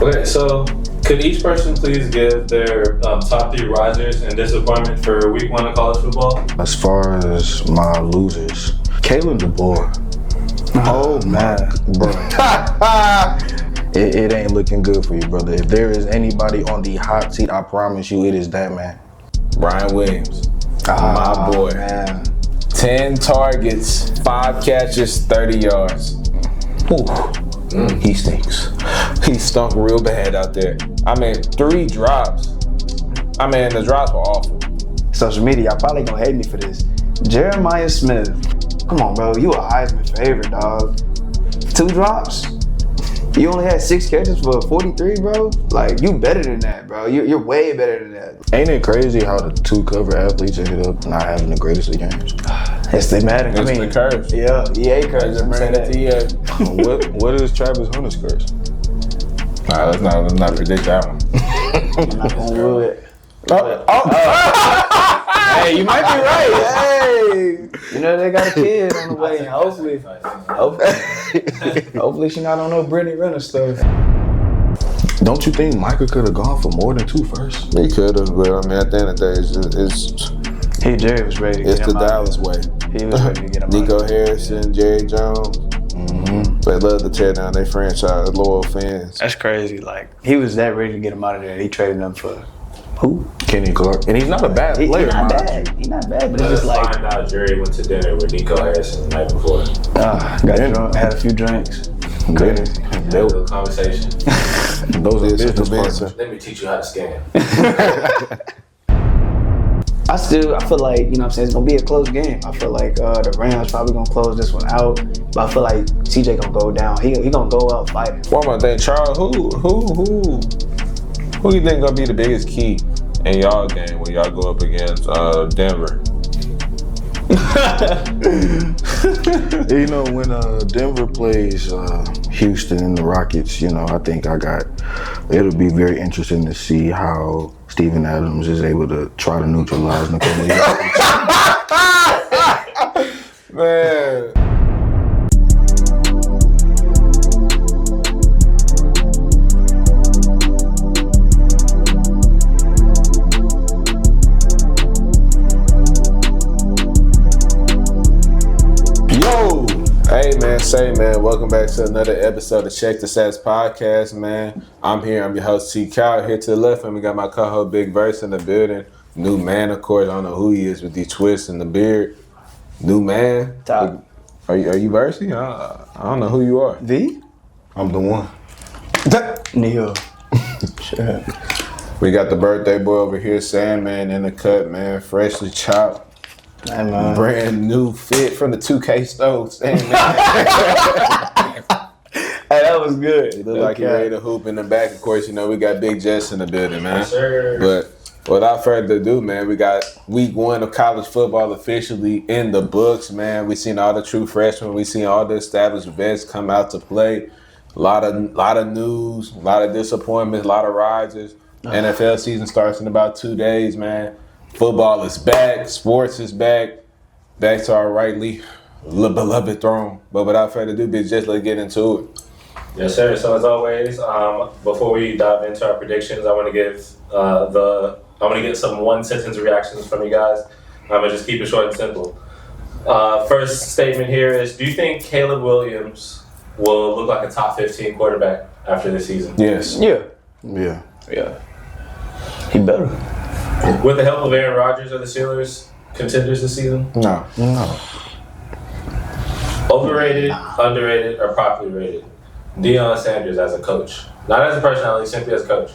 Okay, so could each person please give their top 3 risers and disappointment for week 1 of college football? As far as my losers, Kalen DeBoer. Oh man, Bro. It ain't looking good for you, brother. If there is anybody on the hot seat, I promise you it is that man. Brian Williams. My boy. Man. 10 targets, 5 catches, 30 yards. He stinks. He stunk real bad out there. I mean, 3 drops. I mean, the drops were awful. Social media, y'all probably gonna hate me for this. Jeremiah Smith. Come on, bro. You a Heisman favorite, dog. 2 drops? You only had 6 catches for 43, bro? Like, you better than that, bro. You're way better than that. Ain't it crazy how the 2 cover athletes ended up not having the greatest of games? Yes, they matter. It's the curse. Yeah, EA curse. Just bring it to EA. What is Travis Hunter's curse? Nah, let's not predict that one. I'm not gonna do it. Hey, you might be right. Hey. You know they got a kid on the way, and hopefully she not on no Brittany Renner stuff. Don't you think Micah could have gone for more than 2 first? He could have, but I mean, at the end of the day, Jerry was ready to get it's him the out. Dallas way. He was ready to get him Nico out. Harrison, Jerry Jones. They love to tear down their franchise, loyal fans. That's crazy. Like, he was that ready to get him out of there. He traded him for who? Kenny Clark. And he's not a bad player. He's not bad. He's not bad, but Let it's us just like, find out Jerry went to dinner with Nico Harrison the night before. got drunk, had a few drinks. Had a little conversation. Those are business partners. Let me teach you how to scam. I feel like, you know what I'm saying, it's gonna be a close game. I feel like the Rams probably gonna close this one out, but I feel like CJ gonna go down. He gonna go out fighting. One more thing, Charles, who you think gonna be the biggest key in y'all game when y'all go up against Denver? You know, when Denver plays Houston and the Rockets, you know, I think it'll be very interesting to see how Steven Adams is able to try to neutralize Nikola Jokic. Man. Hey man, welcome back to another episode of Check the Stats Podcast, man. I'm your host T. Cal. Here to the left, and we got my co-host Big Verse in the building. New man, of course. I don't know who he is with these twists and the beard. New man. Top. Are you Versey? I don't know who you are. V? I'm the one. Neil. Sure. We got the birthday boy over here, Sandman in the cut, man. Freshly chopped. Hey, man. Brand new fit from the 2K stove, Sandman. Hey, that was good. He look like he ready to hoop in the back. Of course, you know, we got Big Jess in the building, man. Yes, sir. But without further ado, man, we got week 1 of college football officially in the books, man. We seen all the true freshmen. We seen all the established vets come out to play. A lot of news, a lot of disappointments, a lot of risers. NFL season starts in about 2 days, man. Football is back. Sports is back. Back to our rightly beloved throne. But without further ado, bitch, just let's get into it. Yes, sir. So as always, before we dive into our predictions, I want to get some 1-sentence reactions from you guys. I'm gonna just keep it short and simple. First statement here is: do you think Caleb Williams will look like a top 15 quarterback after this season? Yes. Yeah. Yeah. He better. With the help of Aaron Rodgers, are the Steelers contenders this season? No. Overrated, underrated, or properly rated? Deion Sanders as a coach. Not as a personality, simply as a coach.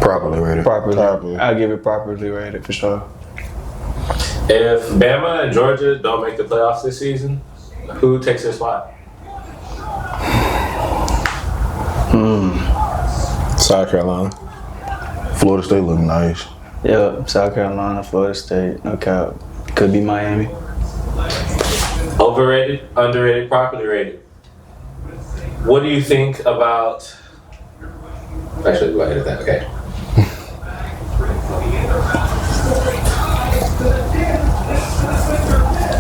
Properly rated. Properly. I'll give it properly rated for sure. If Bama and Georgia don't make the playoffs this season, who takes their spot? South Carolina. Florida State look nice. Yeah, South Carolina, Florida State, no cap. Could be Miami. Overrated, underrated, properly rated. What do you think about... Actually, we'll edit that, okay.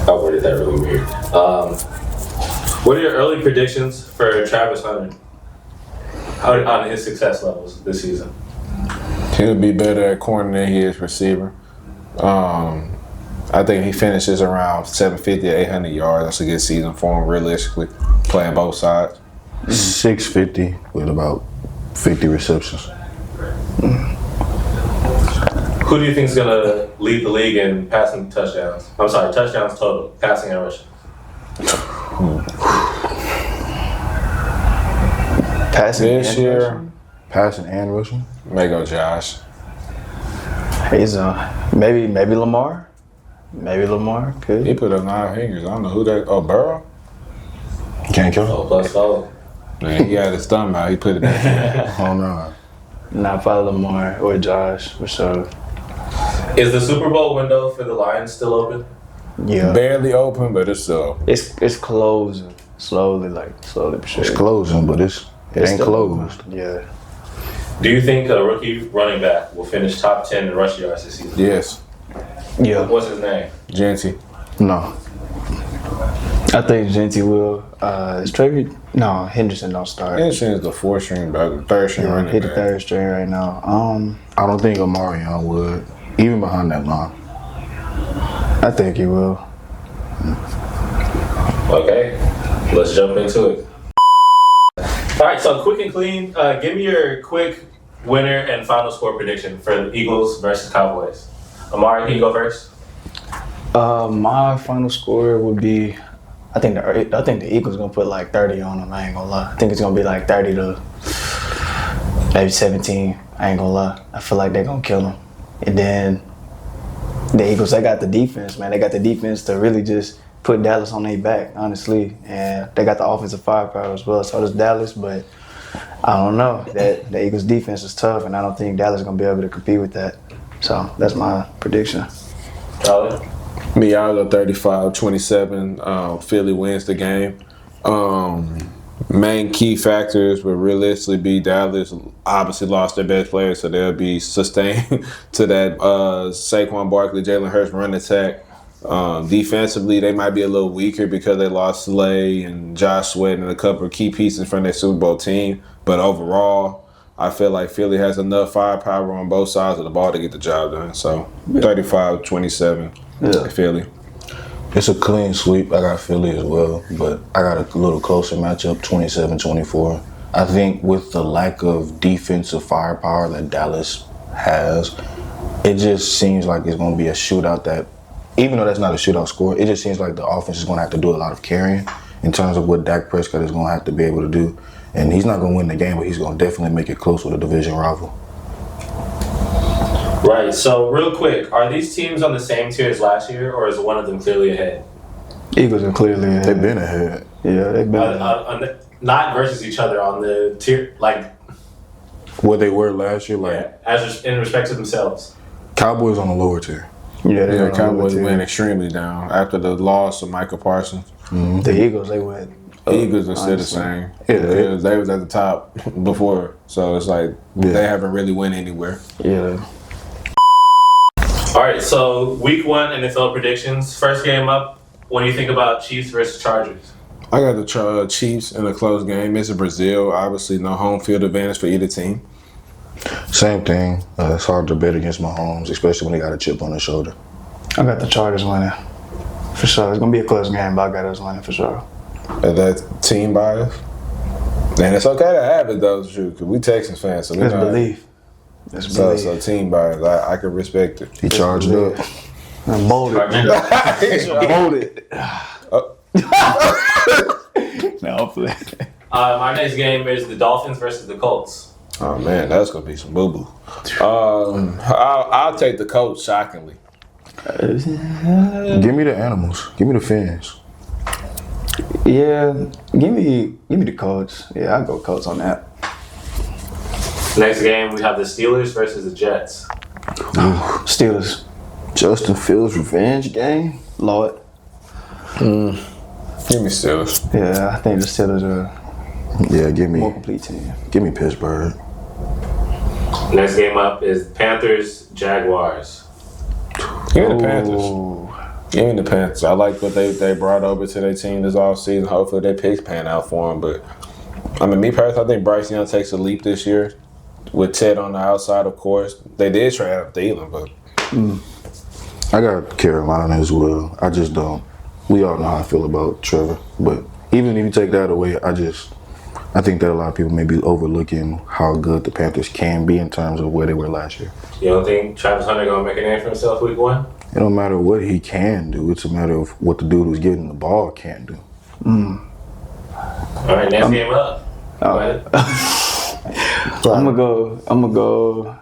I worded that really weird. What are your early predictions for Travis Hunter on his success levels this season? He'll be better at corner than he is receiver. I think he finishes around 750 to 800 yards. That's a good season for him, realistically, playing both sides. 650 with about 50 receptions. Who do you think is going to lead the league in passing touchdowns? I'm sorry, touchdowns total, passing and rushing. Passing This and year, rushing? Passing and rushing. may go Josh. He's maybe Lamar. Maybe Lamar could. He put up 9 fingers. I don't know who that. Oh, Burrow. Can't kill Oh, him. plus oh. Man, he had his thumb out. He put it back. Oh no. Not probably Lamar or Josh for sure. Is the Super Bowl window for the Lions still open? Yeah, Barely open, but it's still. it's closing slowly but sure. It's closing, but it ain't still closed. open. Yeah. Do you think a rookie running back will finish top 10 in rush yards this season? Yes. Yeah. What's his name? Genty. No. I think Genty will. Is Trevor? No, Henderson don't start. Henderson is the 4th string back, the 3rd string running Hit the back. 3rd string right now. I don't think Omarion would. Even behind that line. I think he will. Okay, let's jump into it. All right, so quick and clean. Give me your quick winner and final score prediction for the Eagles versus Cowboys. Amari, can you go first? My final score would be, I think the Eagles gonna put like 30 on them. I ain't gonna lie. I think it's gonna be like 30 to maybe 17. I ain't gonna lie. I feel like they're gonna kill them. And then the Eagles, they got the defense, man. They got the defense to really just put Dallas on their back, honestly. And they got the offensive firepower as well. So does Dallas, but I don't know. That the Eagles defense is tough, and I don't think Dallas is gonna be able to compete with that. So that's my prediction. Charlie? Me, I'll go 35-27. Philly wins the game. Main key factors would realistically be Dallas obviously lost their best player, so they'll be sustained to that Saquon Barkley, Jalen Hurts run attack. Defensively, they might be a little weaker because they lost Slay and Josh Sweat and a couple of key pieces from their Super Bowl team. But overall, I feel like Philly has enough firepower on both sides of the ball to get the job done. So 35-27, Philly. It's a clean sweep. I got Philly as well, but I got a little closer matchup, 27-24. I think with the lack of defensive firepower that Dallas has, it just seems like it's going to be a shootout that, even though that's not a shootout score, it just seems like the offense is going to have to do a lot of carrying in terms of what Dak Prescott is going to have to be able to do. And he's not going to win the game, but he's going to definitely make it close with a division rival. Right, so real quick, are these teams on the same tier as last year, or is one of them clearly ahead? Eagles are clearly ahead. They've been ahead. Yeah, they've been ahead. Not versus each other on the tier, like, What they were last year, like as in respect to themselves. Cowboys on the lower tier. Yeah, they Yeah, went Cowboys over went to- extremely down after the loss of Michael Parsons. The Eagles, they went. Eagles are still the honestly. same. Yeah, because they was at the top before, so it's like they haven't really went anywhere. Yeah. All right, so week 1 NFL predictions. First game up, when you think about Chiefs versus Chargers. I got the Chiefs in a close game. It's in Brazil. Obviously, no home field advantage for either team. Same thing. It's hard to bet against Mahomes, especially when they got a chip on their shoulder. I got the Chargers winning. For sure. It's going to be a close game, but I got us winning for sure. Is that team bias? And it's okay to have it, though, because we Texans fans. So we It's know belief. It's So belief. team bias, I can respect it. He charged up. I'm bolded. Bolded. No, hopefully. My next game is the Dolphins versus the Colts. Oh man, that's gonna be some boo boo. I'll take the Colts. Shockingly, Give me the animals. Give me the fans. Yeah, give me the Colts. Yeah, I'll go Colts on that. Next game, we have the Steelers versus the Jets. Steelers. Justin Fields' revenge game. Lord. give me Steelers. Yeah, I think the Steelers are Yeah, a more complete team. give me Pittsburgh. Next game up is Panthers Jaguars. Give me the Panthers. Ooh. Give me the Panthers. I like what they brought over to their team this offseason. Hopefully their picks pan out for them. But, I mean, me personally, I think Bryce Young takes a leap this year. With Ted on the outside, of course. They did trade out Thielen, but... I got Carolina as well. I just don't. We all know how I feel about Trevor. But even if you take that away, I think that a lot of people may be overlooking how good the Panthers can be in terms of where they were last year. You don't think Travis Hunter going to make a name for himself week 1? It don't matter what he can do. It's a matter of what the dude who's getting the ball can do. All right, next game up. Go ahead. I'm gonna go.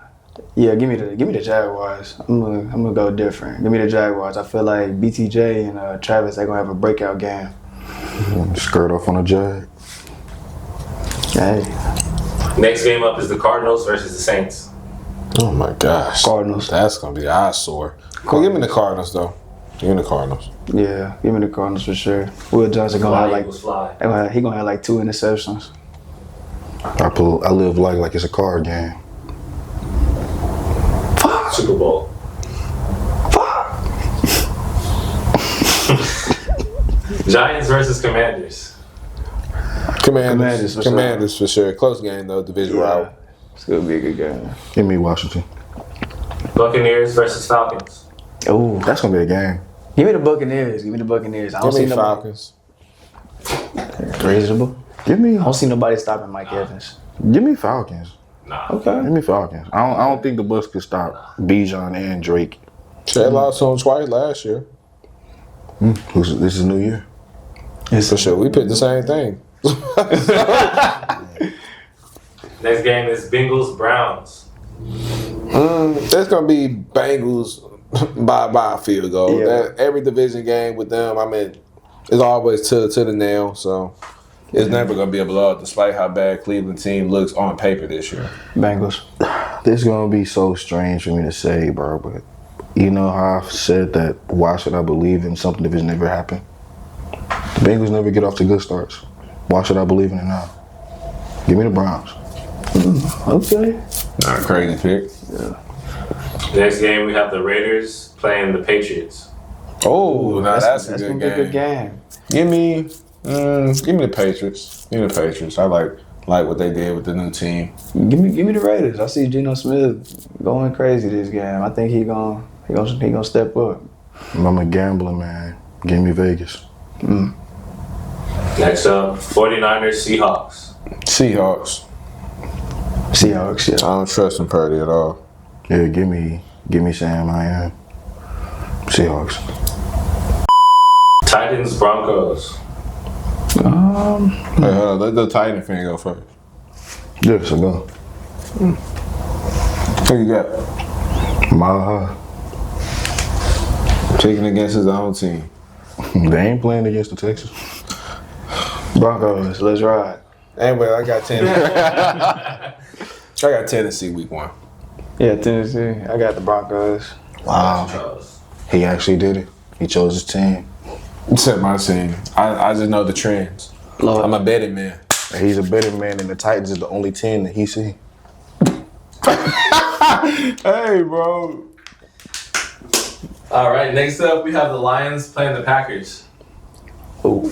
Yeah, give me the Jaguars. I'm gonna go different. Give me the Jaguars. I feel like BTJ and Travis, they're gonna have a breakout game. Skirt off on a Jag. Hey, Next game up is the Cardinals versus the Saints. Oh, my gosh. Cardinals. That's going to be eyesore. Well, give me the Cardinals, though. Give me the Cardinals. Yeah, give me the Cardinals for sure. Will Johnson gonna have Fly. he gonna have like 2 interceptions. I live life like it's a card game. Super Bowl. Giants versus Commanders. Commanders for sure. Close game, though. Division rival. It's gonna be a good game. Give me Washington. Buccaneers versus Falcons. Oh, That's going to be a game. give me the Buccaneers. Give me the Buccaneers. I don't Give me see Falcons. Reasonable. Give me I don't see nobody stopping Mike Evans. Falcons. Nah. Okay. Give me Falcons. I don't think the Bucks could stop Bijan and Drake. They lost to them twice last year. This is New Year. For sure. We picked the same thing. Next game is Bengals Browns. That's going to be Bengals by a field goal. Yeah. Every division game with them, I mean, it's always to the nail. So it's never going to be a blowout despite how bad Cleveland team looks on paper this year. Bengals. This is going to be so strange for me to say, bro, but you know how I've said that why should I believe in something if it's never happened? The Bengals never get off to good starts. Why should I believe in it now? Give me the Browns. Okay. Not a crazy pick. Next game we have the Raiders playing the Patriots. Oh, now that's a gonna good be a good game. game. Give me the Patriots. Give me the Patriots. I like what they did with the new team. Give me the Raiders. I see Geno Smith going crazy this game. I think he gonna step up. I'm a gambler, man. Give me Vegas. Next up, 49ers Seahawks. Seahawks. Seahawks, I yeah. don't trust them Purdy at all. Yeah, give me Sam. I am. Seahawks. Titans Broncos. Hey, hold on, let the Titan fan go first. Yeah, so go. Who you got? Mile High. Picking against his own team. They ain't playing against the Texans. Broncos, let's ride. Anyway, I got Tennessee week 1. Yeah, Tennessee. I got the Broncos. Wow. He actually did it. He chose his team. Except my team. I just know the trends. Lord. I'm a betting man. He's a better man than the Titans is the only team that he see. Hey, bro. All right, next up we have the Lions playing the Packers. Ooh.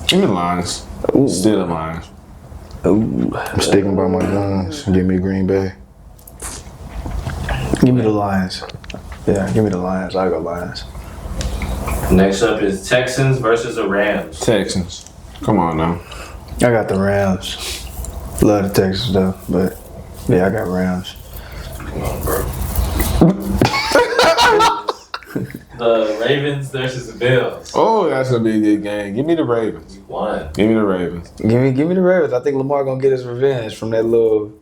Give me the Lions. Still the Lions. Ooh. I'm sticking by my guns. Give me Green Bay. Give me the Lions. Yeah, give me the Lions. I'll go Lions. Next up is Texans versus the Rams. Texans. Come on now. I got the Rams. Love the Texans though, but yeah, I got Rams. Come on, bro. The Ravens versus the Bills. Oh, that's gonna be a good game. Give me the Ravens. One. Give me the Ravens. Give me the Ravens. I think Lamar gonna get his revenge from that little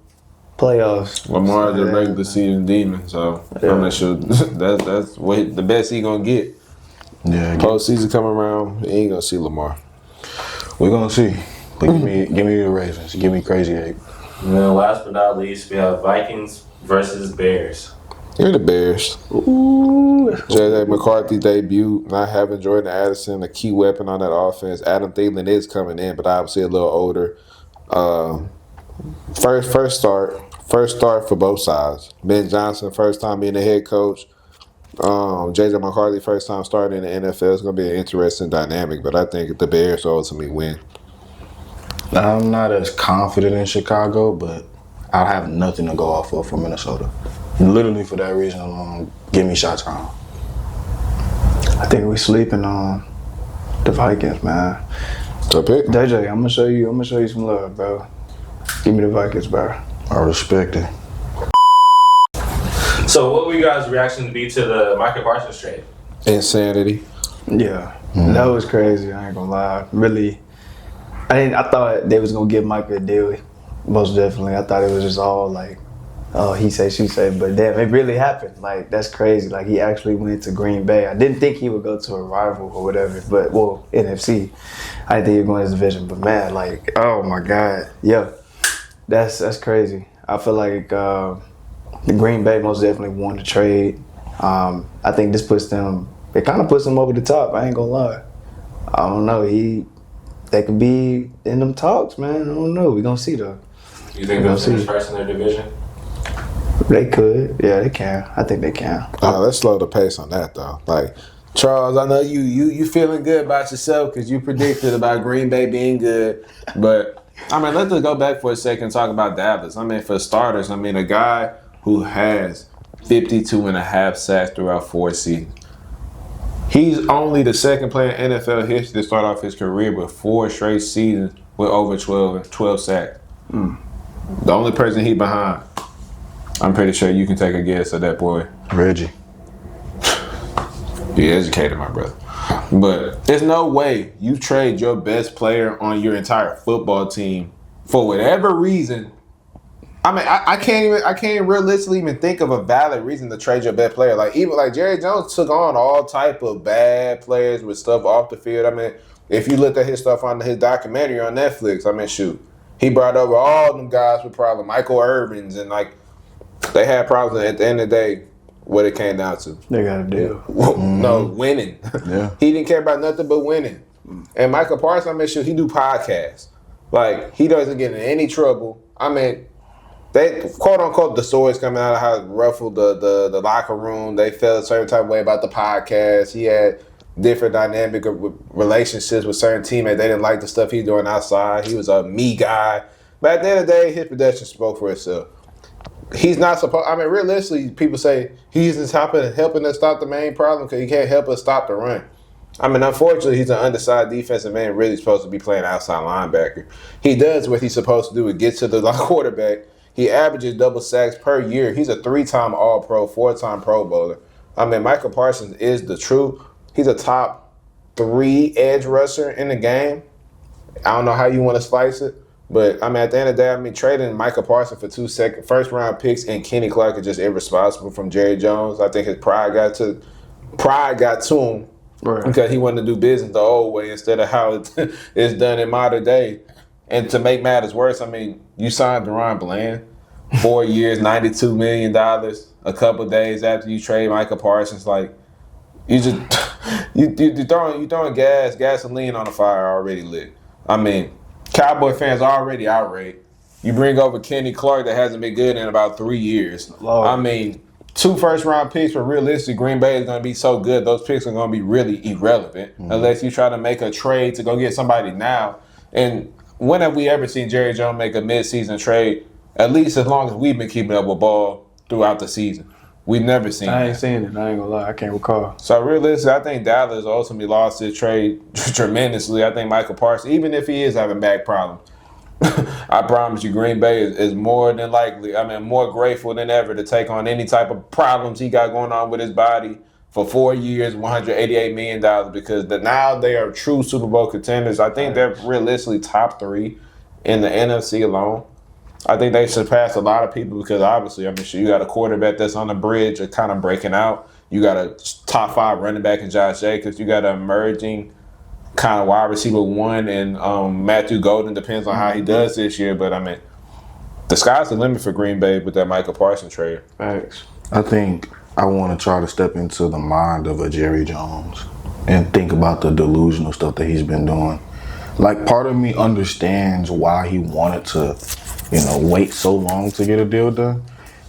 playoffs. Lamar's a regular season demon, so I'm not sure that's what the best he gonna get. Yeah, Postseason come around, he ain't gonna see Lamar. we're gonna see. But give me the Ravens. Give me Crazy Eight. And then last but not least, we have Vikings versus Bears. Give me the Bears. Ooh. J.J. McCarthy debut, not having Jordan Addison, a key weapon on that offense. Adam Thielen is coming in, but obviously a little older. First start for both sides. Ben Johnson, first time being the head coach. JJ McCarthy first time starting in the NFL. It's gonna be an interesting dynamic, but I think the Bears will ultimately win. I'm not as confident in Chicago, but I have nothing to go off of for Minnesota. Literally for that reason, give me shots on. I think we sleeping on the Vikings, man. So pick 'em. JJ, I'm gonna show you some love, bro. Give me the Vikings, bro. I respect it. So, what would you guys' reaction be to the Michael Parsons trade? Insanity. Yeah, that was crazy. I ain't gonna lie. Really, I thought they was gonna give Micah a deal. Most definitely, I thought it was just all like, oh, he say, she say. But damn, it really happened. Like that's crazy. Like he actually went to Green Bay. I didn't think he would go to a rival or whatever. But well, NFC. I didn't think he would go in his division. But man, like, oh my God, yeah, that's crazy. I feel like the Green Bay most definitely won the trade. I think this puts them. It kind of puts them over the top. I ain't gonna lie. I don't know. They could be in them talks, man. I don't know. We gonna see though. You think they'll finish first in their division? They could. Yeah, they can. I think they can. Let's slow the pace on that though. Like Charles, I know you feeling good about yourself because you predicted about Green Bay being good, but I mean let's just go back for a second and talk about Dallas. I mean for starters, I mean a guy who has 52.5 sacks throughout 4 seasons. He's only the second player in NFL history to start off his career with 4 straight seasons with over 12 sacks. The only person he behind, I'm pretty sure you can take a guess at that boy. Reggie. You educated, my brother. But there's no way you trade your best player on your entire football team for whatever reason. I mean, I can't realistically even think of a valid reason to trade your best player. Like even like Jerry Jones took on all type of bad players with stuff off the field. I mean, if you looked at his stuff on his documentary on Netflix, I mean, shoot, he brought over all them guys with problems, Michael Irvins, and like they had problems. At the end of the day, what it came down to, They got a deal. no winning. Yeah. He didn't care about nothing but winning. And Michael Parsons, I mean, shoot, he do podcasts. Like he doesn't get in any trouble. I mean. They quote unquote the stories coming out of how it ruffled the locker room. They felt a certain type of way about the podcast. He had different dynamic of relationships with certain teammates. They didn't like the stuff he's doing outside. He was a me guy. But at the end of the day, his production spoke for itself. He's not supposed. I mean, realistically, people say he's just helping us stop the main problem because he can't help us stop the run. I mean, unfortunately, he's an undersized defensive man, really supposed to be playing outside linebacker. He does what he's supposed to do and get to the quarterback. He averages double sacks per year. He's a 3-time All-Pro, 4-time Pro Bowler. I mean, Michael Parsons is the truth. He's a top 3 edge rusher in the game. I don't know how you want to slice it, but I mean, at the end of the day, I mean, trading Michael Parsons for 2 first-round picks and Kenny Clark is just irresponsible from Jerry Jones. I think his pride got to him Right. because he wanted to do business the old way instead of how it's done in modern day. And to make matters worse, I mean, you signed Deron Bland, 4 years, $92 million. A couple days after you trade Michael Parsons, like you just you throwing gasoline on the fire already lit. I mean, Cowboy fans already outraged. You bring over Kenny Clark that hasn't been good in about 3 years. Lord. I mean, 2 first-round picks, but realistically, Green Bay is going to be so good, those picks are going to be really irrelevant unless you try to make a trade to go get somebody now. And when have we ever seen Jerry Jones make a mid-season trade, at least as long as we've been keeping up with ball throughout the season? We've never seen I ain't that. seen it. I ain't gonna lie. I can't recall. So realistically, I think Dallas ultimately lost his trade tremendously. I think Michael Parsons, even if he is having back problems, I promise you Green Bay is more than likely, I mean, more grateful than ever to take on any type of problems he got going on with his body for 4 years, $188 million, because now they are true Super Bowl contenders. I think they're realistically top 3 in the NFC alone. I think they surpassed a lot of people because obviously, I mean, you got a quarterback that's on the bridge or kind of breaking out. You got a top 5 running back in Josh Jacobs. You got an emerging kind of wide receiver 1 and Matthew Golden. Depends on how he does this year. But, I mean, the sky's the limit for Green Bay with that Michael Parsons trade. Thanks. I think I want to try to step into the mind of a Jerry Jones and think about the delusional stuff that he's been doing. Like, part of me understands why he wanted to, wait so long to get a deal done.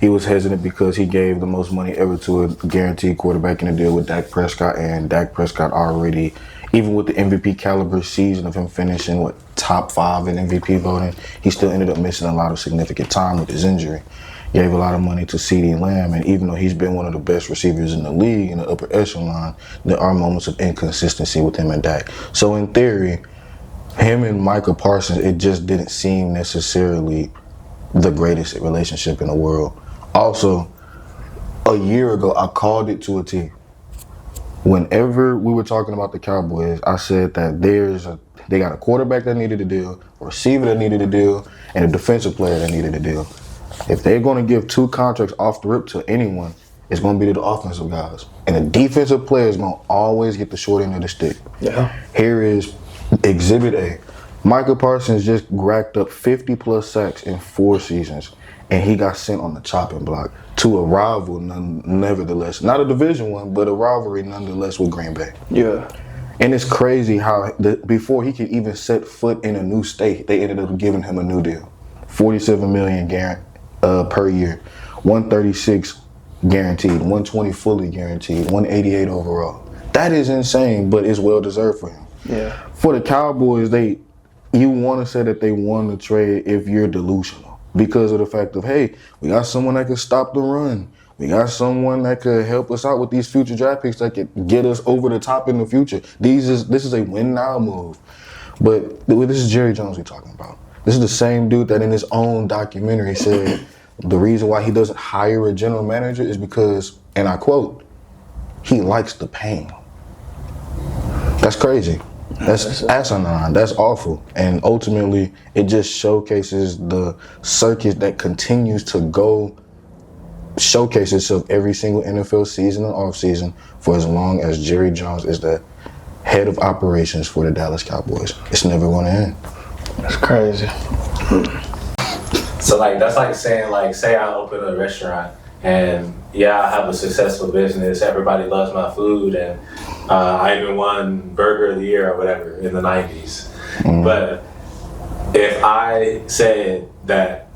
he was hesitant because he gave the most money ever to a guaranteed quarterback in a deal with Dak Prescott, and Dak Prescott already, even with the MVP caliber season of him finishing top 5 in MVP voting, he still ended up missing a lot of significant time with his injury. Gave a lot of money to CeeDee Lamb, and even though he's been one of the best receivers in the league in the upper echelon, there are moments of inconsistency with him and Dak. So in theory, him and Micah Parsons, it just didn't seem necessarily the greatest relationship in the world. Also, a year ago, I called it to a T. Whenever we were talking about the Cowboys, I said that they got a quarterback that needed a deal, a receiver that needed a deal, and a defensive player that needed a deal. If they're going to give 2 contracts off the rip to anyone, it's going to be to the offensive guys. And the defensive player is going to always get the short end of the stick. Yeah. Here is Exhibit A. Micah Parsons just racked up 50-plus sacks in 4 seasons, and he got sent on the chopping block to a rival, nevertheless. Not a division one, but a rivalry nonetheless with Green Bay. Yeah. And it's crazy how before he could even set foot in a new state, they ended up giving him a new deal. $47 million per year, $136 guaranteed, $120 fully guaranteed, $188 overall. That is insane, but it's well deserved for him. Yeah. For the Cowboys, you want to say that they won the trade if you're delusional because of the fact of, hey, we got someone that can stop the run. We got someone that could help us out with these future draft picks that could get us over the top in the future. This is a win now move. But this is Jerry Jones we're talking about. This is the same dude that in his own documentary said the reason why he doesn't hire a general manager is because, and I quote, he likes the pain. That's crazy. That's asinine. That's awful. And ultimately, it just showcases the circus that continues to go showcase itself every single NFL season and offseason for as long as Jerry Jones is the head of operations for the Dallas Cowboys. It's never going to end. That's crazy. So that's like saying, say I open a restaurant and I have a successful business, everybody loves my food, and I even won Burger of the Year or whatever in the 90s. Mm. But if I said that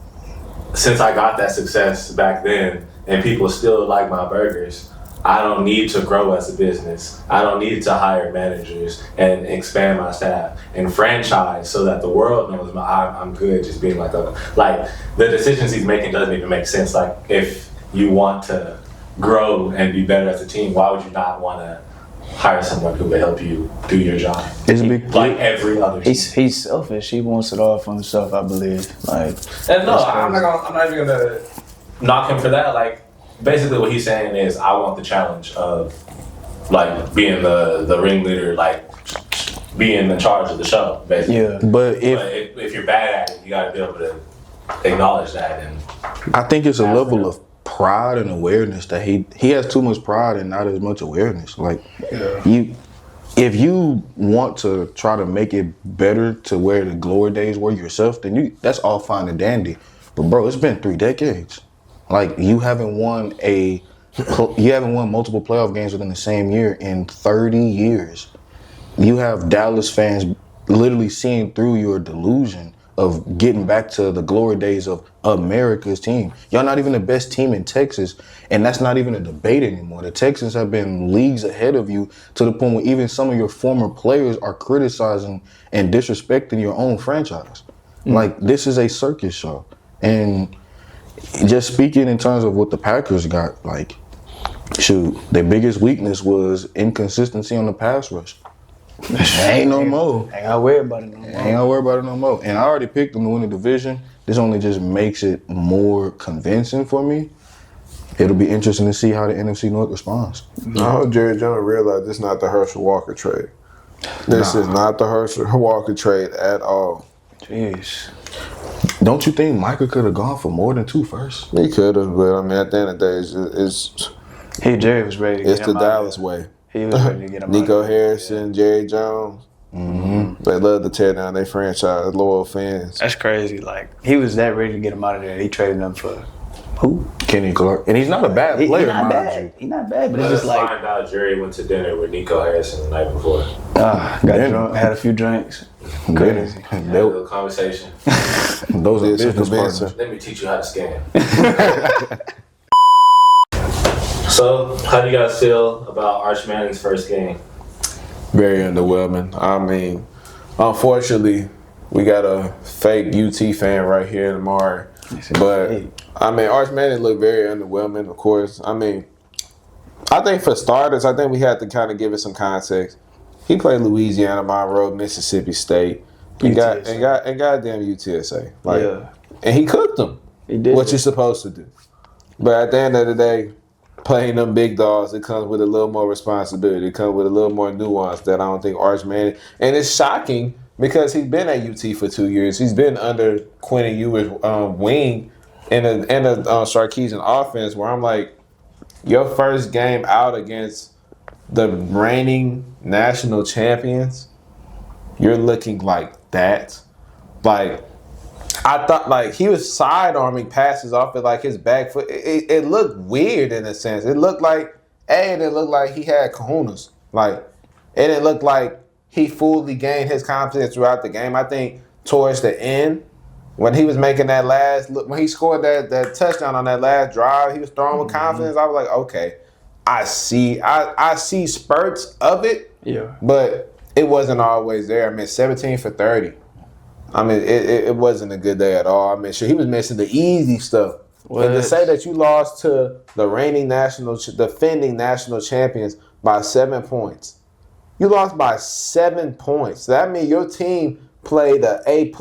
since I got that success back then and people still like my burgers, I don't need to grow as a business. I don't need to hire managers and expand my staff and franchise so that the world knows I'm good just being the decisions he's making doesn't even make sense. Like, if you want to grow and be better as a team, why would you not want to hire someone who will help you do your job? Like every other team. He's selfish. He wants it all for himself, I believe. I'm not even gonna knock him for that. Basically what he's saying is, I want the challenge of being the ringleader, being in charge of the show, basically. Yeah. But if you're bad at it, you gotta be able to acknowledge that. And I think it's a level of pride and awareness that he has too much pride and not as much awareness. If you want to try to make it better to where the glory days were yourself, then that's all fine and dandy. But bro, it's been 3 decades. You haven't won multiple playoff games within the same year in 30 years. You have Dallas fans literally seeing through your delusion of getting back to the glory days of America's team. Y'all not even the best team in Texas, and that's not even a debate anymore. The Texans have been leagues ahead of you to the point where even some of your former players are criticizing and disrespecting your own franchise. This is a circus show. And just speaking in terms of what the Packers got, their biggest weakness was inconsistency on the pass rush. Ain't no more. Ain't gotta worry about it no more. And I already picked them to win the division. This only just makes it more convincing for me. It'll be interesting to see how the NFC North responds. I hope Jerry Jones realized this is not the Herschel Walker trade. This is not the Herschel Walker trade at all. Jeez. Don't you think Micah could have gone for more than 2 firsts? He could have, but at the end of the day, Jerry was ready to get him out. It's the Dallas way. He was ready to get him Nico Harrison, Jerry Jones. Mm-hmm. They love to tear down their franchise, loyal fans. That's crazy. He was that ready to get him out of there. He traded him for Who? Kenny Clark. And he's not a bad player, He's not mind bad. you. He's not bad, but it's Let's just like find out Jerry went to dinner with Nico Harrison the night before. got drunk, had a few drinks. Crazy. Had a little conversation. Those are business convince partners. Let me teach you how to scam. So, how do you guys feel about Arch Manning's first game? Very underwhelming. I mean, unfortunately, we got a fake UT fan right here tomorrow. But, I mean, Arch Manning looked very underwhelming, of course. I mean, I think for starters, I think we had to kind of give it some context. He played Louisiana, Monroe, Mississippi State, and goddamn UTSA. And he cooked them. He did. What you're supposed to do. But at the end of the day, playing them big dogs, it comes with a little more responsibility. It comes with a little more nuance that I don't think Arch Manning. And it's shocking because he's been at UT for 2 years. He's been under Quentin Ewer's wing in a Sarkisian offense where I'm like, your first game out against the reigning national champions, you're looking like that. Like, I thought like he was sidearming passes off of like his back foot. It looked weird in a sense. It looked like it looked like he had kahunas. Like it didn't look like he fully gained his confidence throughout the game. I think towards the end, when he was making that when he scored that touchdown on that last drive, he was throwing with confidence. I was like, okay, I see spurts of it. Yeah. But it wasn't always there. I mean, 17 for 30. I mean, it wasn't a good day at all. I mean, sure, he was missing the easy stuff. And to say that you lost to the reigning defending national champions by 7 points. You lost by 7 points. That means your team played a A+++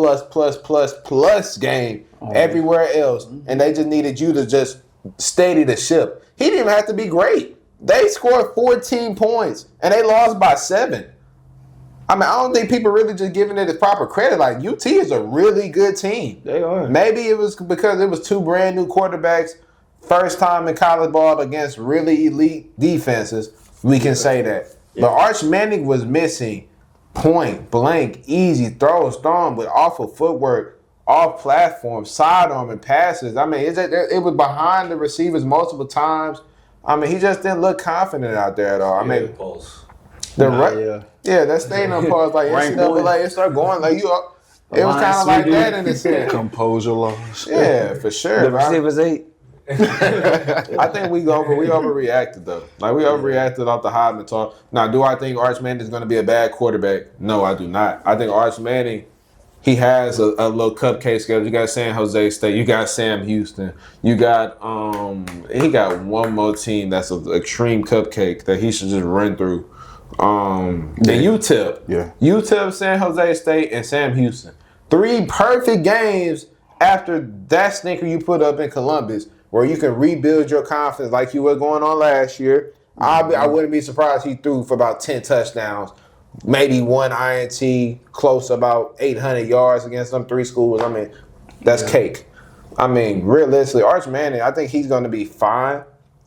game everywhere else, and they just needed you to just steady the ship. He didn't even have to be great. They scored 14 points, and they lost by 7. I mean, I don't think people really just giving it its proper credit. Like, UT is a really good team. They are. Maybe it was because it was 2 brand new quarterbacks, first time in college ball against really elite defenses. We can say that. Yeah. But Arch Manning was missing point blank, easy throws thrown with awful footwork, off platform, sidearming passes. I mean, it was behind the receivers multiple times. I mean, he just didn't look confident out there at all. I mean, that stadium pulse, like NCAA, it started going like you. It was kind of like that in a sense. Composure loss. Yeah, for sure. The receivers ate. I think we overreacted though. Like we overreacted off the Heisman talk. Now, do I think Arch Manning is going to be a bad quarterback? No, I do not. I think Arch Manning, he has a little cupcake schedule. You got San Jose State. You got Sam Houston. You got he got one more team that's an extreme cupcake that he should just run through. Then UTEP. Yeah. UTEP, San Jose State, and Sam Houston. 3 perfect games after that stinker you put up in Columbus, where you can rebuild your confidence like you were going on last year. I wouldn't be surprised he threw for about 10 touchdowns, maybe 1 INT, close about 800 yards against them 3 schools. I mean, that's cake. I mean, realistically, Arch Manning, I think he's going to be fine,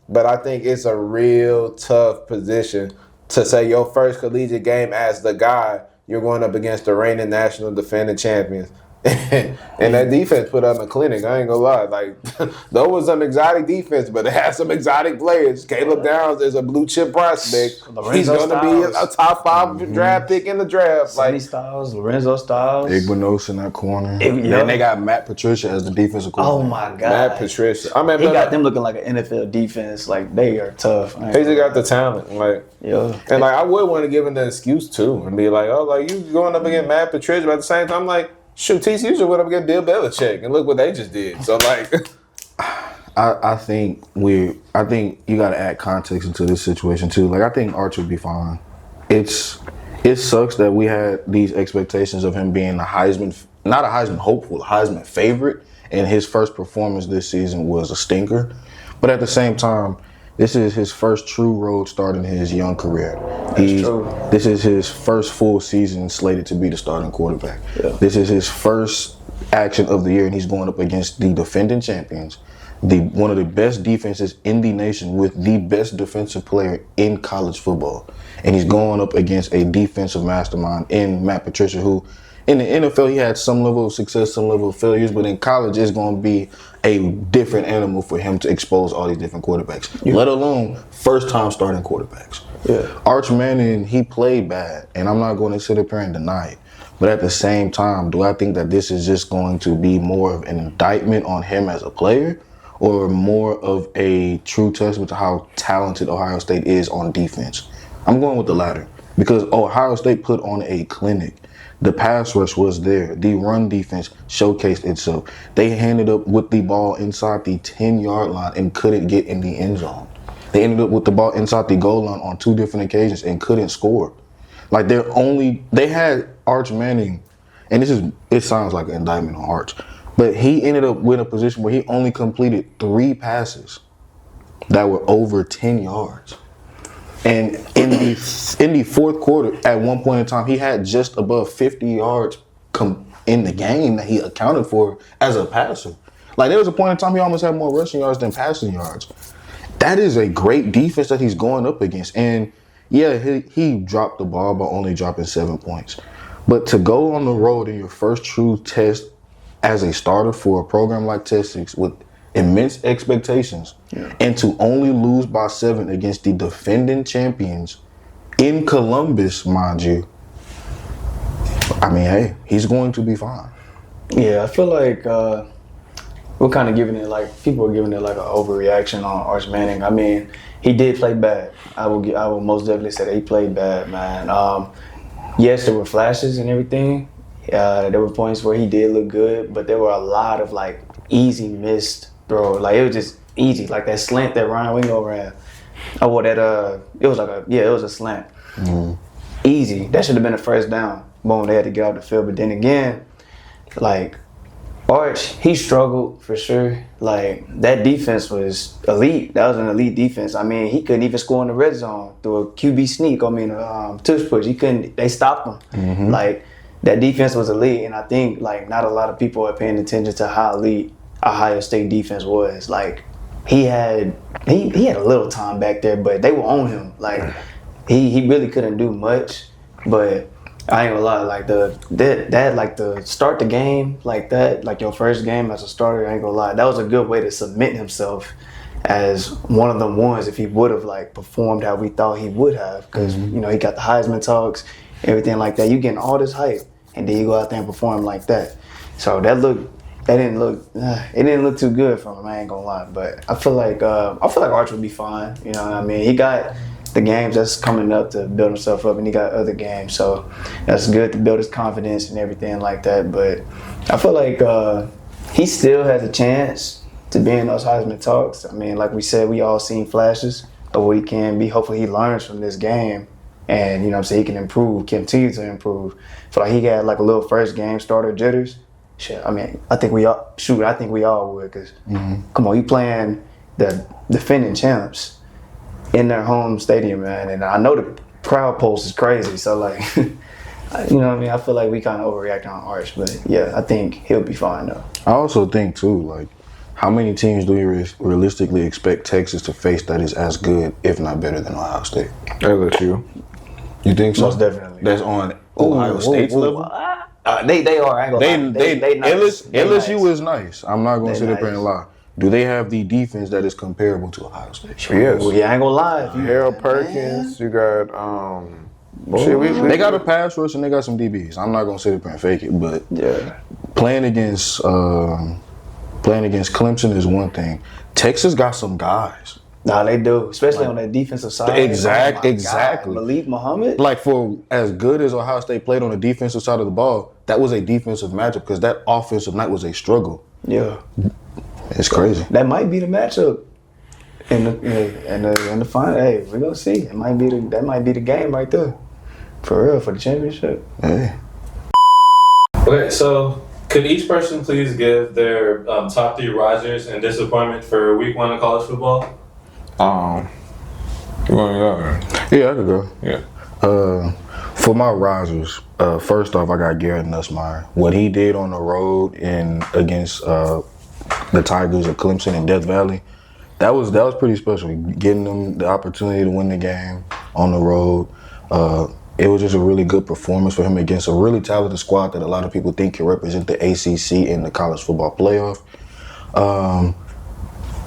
but I think it's a real tough position to say your first collegiate game as the guy, you're going up against the reigning national defending champions. And that defense put up a clinic. I ain't gonna lie. Like, those was some exotic defense, but it had some exotic players. Caleb Downs is a blue chip prospect. He's gonna be a top 5 draft pick in the draft. Sonny Styles, Lorenzo Styles, Igbanos in that corner. Yeah. And they got Matt Patricia as the defensive coordinator. Oh my God, Matt Patricia. I mean, he got them looking like an NFL defense. Like, they are tough. He just got the talent. Like, yeah. And like, I would want to give him the excuse too and be like, oh, like you going up against Matt Patricia, but at the same time, like, shoot, TCU should went up against Bill Belichick, and look what they just did. So, like, I think you got to add context into this situation too. Like, I think Arch would be fine. It sucks that we had these expectations of him being not a Heisman hopeful, a Heisman favorite, and his first performance this season was a stinker. But at the same time, this is his first true road start in his young career. This is his first full season slated to be the starting quarterback. Yeah. This is his first action of the year, and he's going up against the defending champions, one of the best defenses in the nation with the best defensive player in college football. And he's going up against a defensive mastermind in Matt Patricia, who in the NFL, he had some level of success, some level of failures, but in college, it's going to be a different animal for him to expose all these different quarterbacks, let alone first-time starting quarterbacks. Yeah. Arch Manning, he played bad, and I'm not going to sit up here and deny it. But at the same time, do I think that this is just going to be more of an indictment on him as a player, or more of a true testament to how talented Ohio State is on defense? I'm going with the latter, because Ohio State put on a clinic. The pass rush was there. The run defense showcased itself. They handed up with the ball inside the 10-yard line and couldn't get in the end zone. They ended up with the ball inside the goal line on 2 different occasions and couldn't score. Like they had Arch Manning, and it sounds like an indictment on Arch, but he ended up with a position where he only completed 3 passes that were over 10 yards. And in the fourth quarter, at one point in time, he had just above 50 yards in the game that he accounted for as a passer. Like, there was a point in time he almost had more rushing yards than passing yards. That is a great defense that he's going up against. And yeah, he dropped the ball by only dropping 7 points. But to go on the road in your first true test as a starter for a program like Texas with immense expectations, and to only lose by 7 against the defending champions in Columbus, mind you, I mean, hey, he's going to be fine. Yeah, I feel like we're kind of giving it like, people are giving it like an overreaction on Arch Manning. I mean, he did play bad. I will most definitely say that he played bad, man. Yes, there were flashes and everything. There were points where he did look good, but there were a lot of like easy missed throw. Like, it was just easy, like that slant that Ryan Wingo ran. Oh, well, it was a slant. Mm-hmm. Easy. That should have been a first down. Boom, they had to get off the field. But then again, like, Arch, he struggled for sure. Like, that defense was elite. That was an elite defense. I mean, he couldn't even score in the red zone through a QB sneak. I mean, tush push. They stopped him. Mm-hmm. Like, that defense was elite. And I think, like, not a lot of people are paying attention to how elite Ohio State defense was. Like, he had a little time back there, but they were on him. Like, he really couldn't do much. But I ain't gonna lie, like the start the game like that, like your first game as a starter, I ain't gonna lie, that was a good way to submit himself as one of the ones if he would have like performed how we thought he would have, because you know, he got the Heisman talks, everything like that. You getting all this hype, and then you go out there and perform like that. So it didn't look too good for him. I ain't gonna lie, but I feel like Arch would be fine. You know what I mean? He got the games that's coming up to build himself up, and he got other games, so that's good to build his confidence and everything like that. But I feel like he still has a chance to be in those Heisman talks. I mean, like we said, we all seen flashes of what he can be. Hopefully he learns from this game, and you know what I'm saying, he can improve, continue to improve. I feel like he got like a little first game starter jitters. Shit, I mean, I think we all would, because come on, you playing the defending champs in their home stadium, man, and I know the crowd pulse is crazy, so like, you know what I mean, I feel like we kind of overreacting on Arch, but yeah, I think he'll be fine though. I also think too, like, how many teams do you realistically expect Texas to face that is as good, if not better, than Ohio State? LSU. You think so? Most definitely. That's on Ohio State's level? They are. I ain't gonna lie. LSU is nice. I'm not gonna sit up here and lie. Do they have the defense that is comparable to Ohio State? Yes. Well, yeah, I ain't gonna lie. Harold Perkins. You got they got a pass rush and they got some DBs. I'm not gonna sit up here and fake it, but yeah, playing against Clemson is one thing. Texas got some guys. Nah, they do, especially on that defensive side. Exactly. Malik Muhammad. Like, for as good as Ohio State played on the defensive side of the ball, that was a defensive matchup, because that offensive night was a struggle. Yeah, it's crazy. That might be the matchup in the final. Hey, we're gonna see. That might be the game right there, for real, for the championship. Hey. Okay, so could each person please give their top 3 risers and disappointment for week 1 of college football? You want to go? Yeah, I could go. Yeah. For my risers, first off, I got Garrett Nussmeier. What he did on the road against the Tigers of Clemson in Death Valley, that was pretty special. Getting them the opportunity to win the game on the road. it was just a really good performance for him against a really talented squad that a lot of people think can represent the ACC in the college football playoff.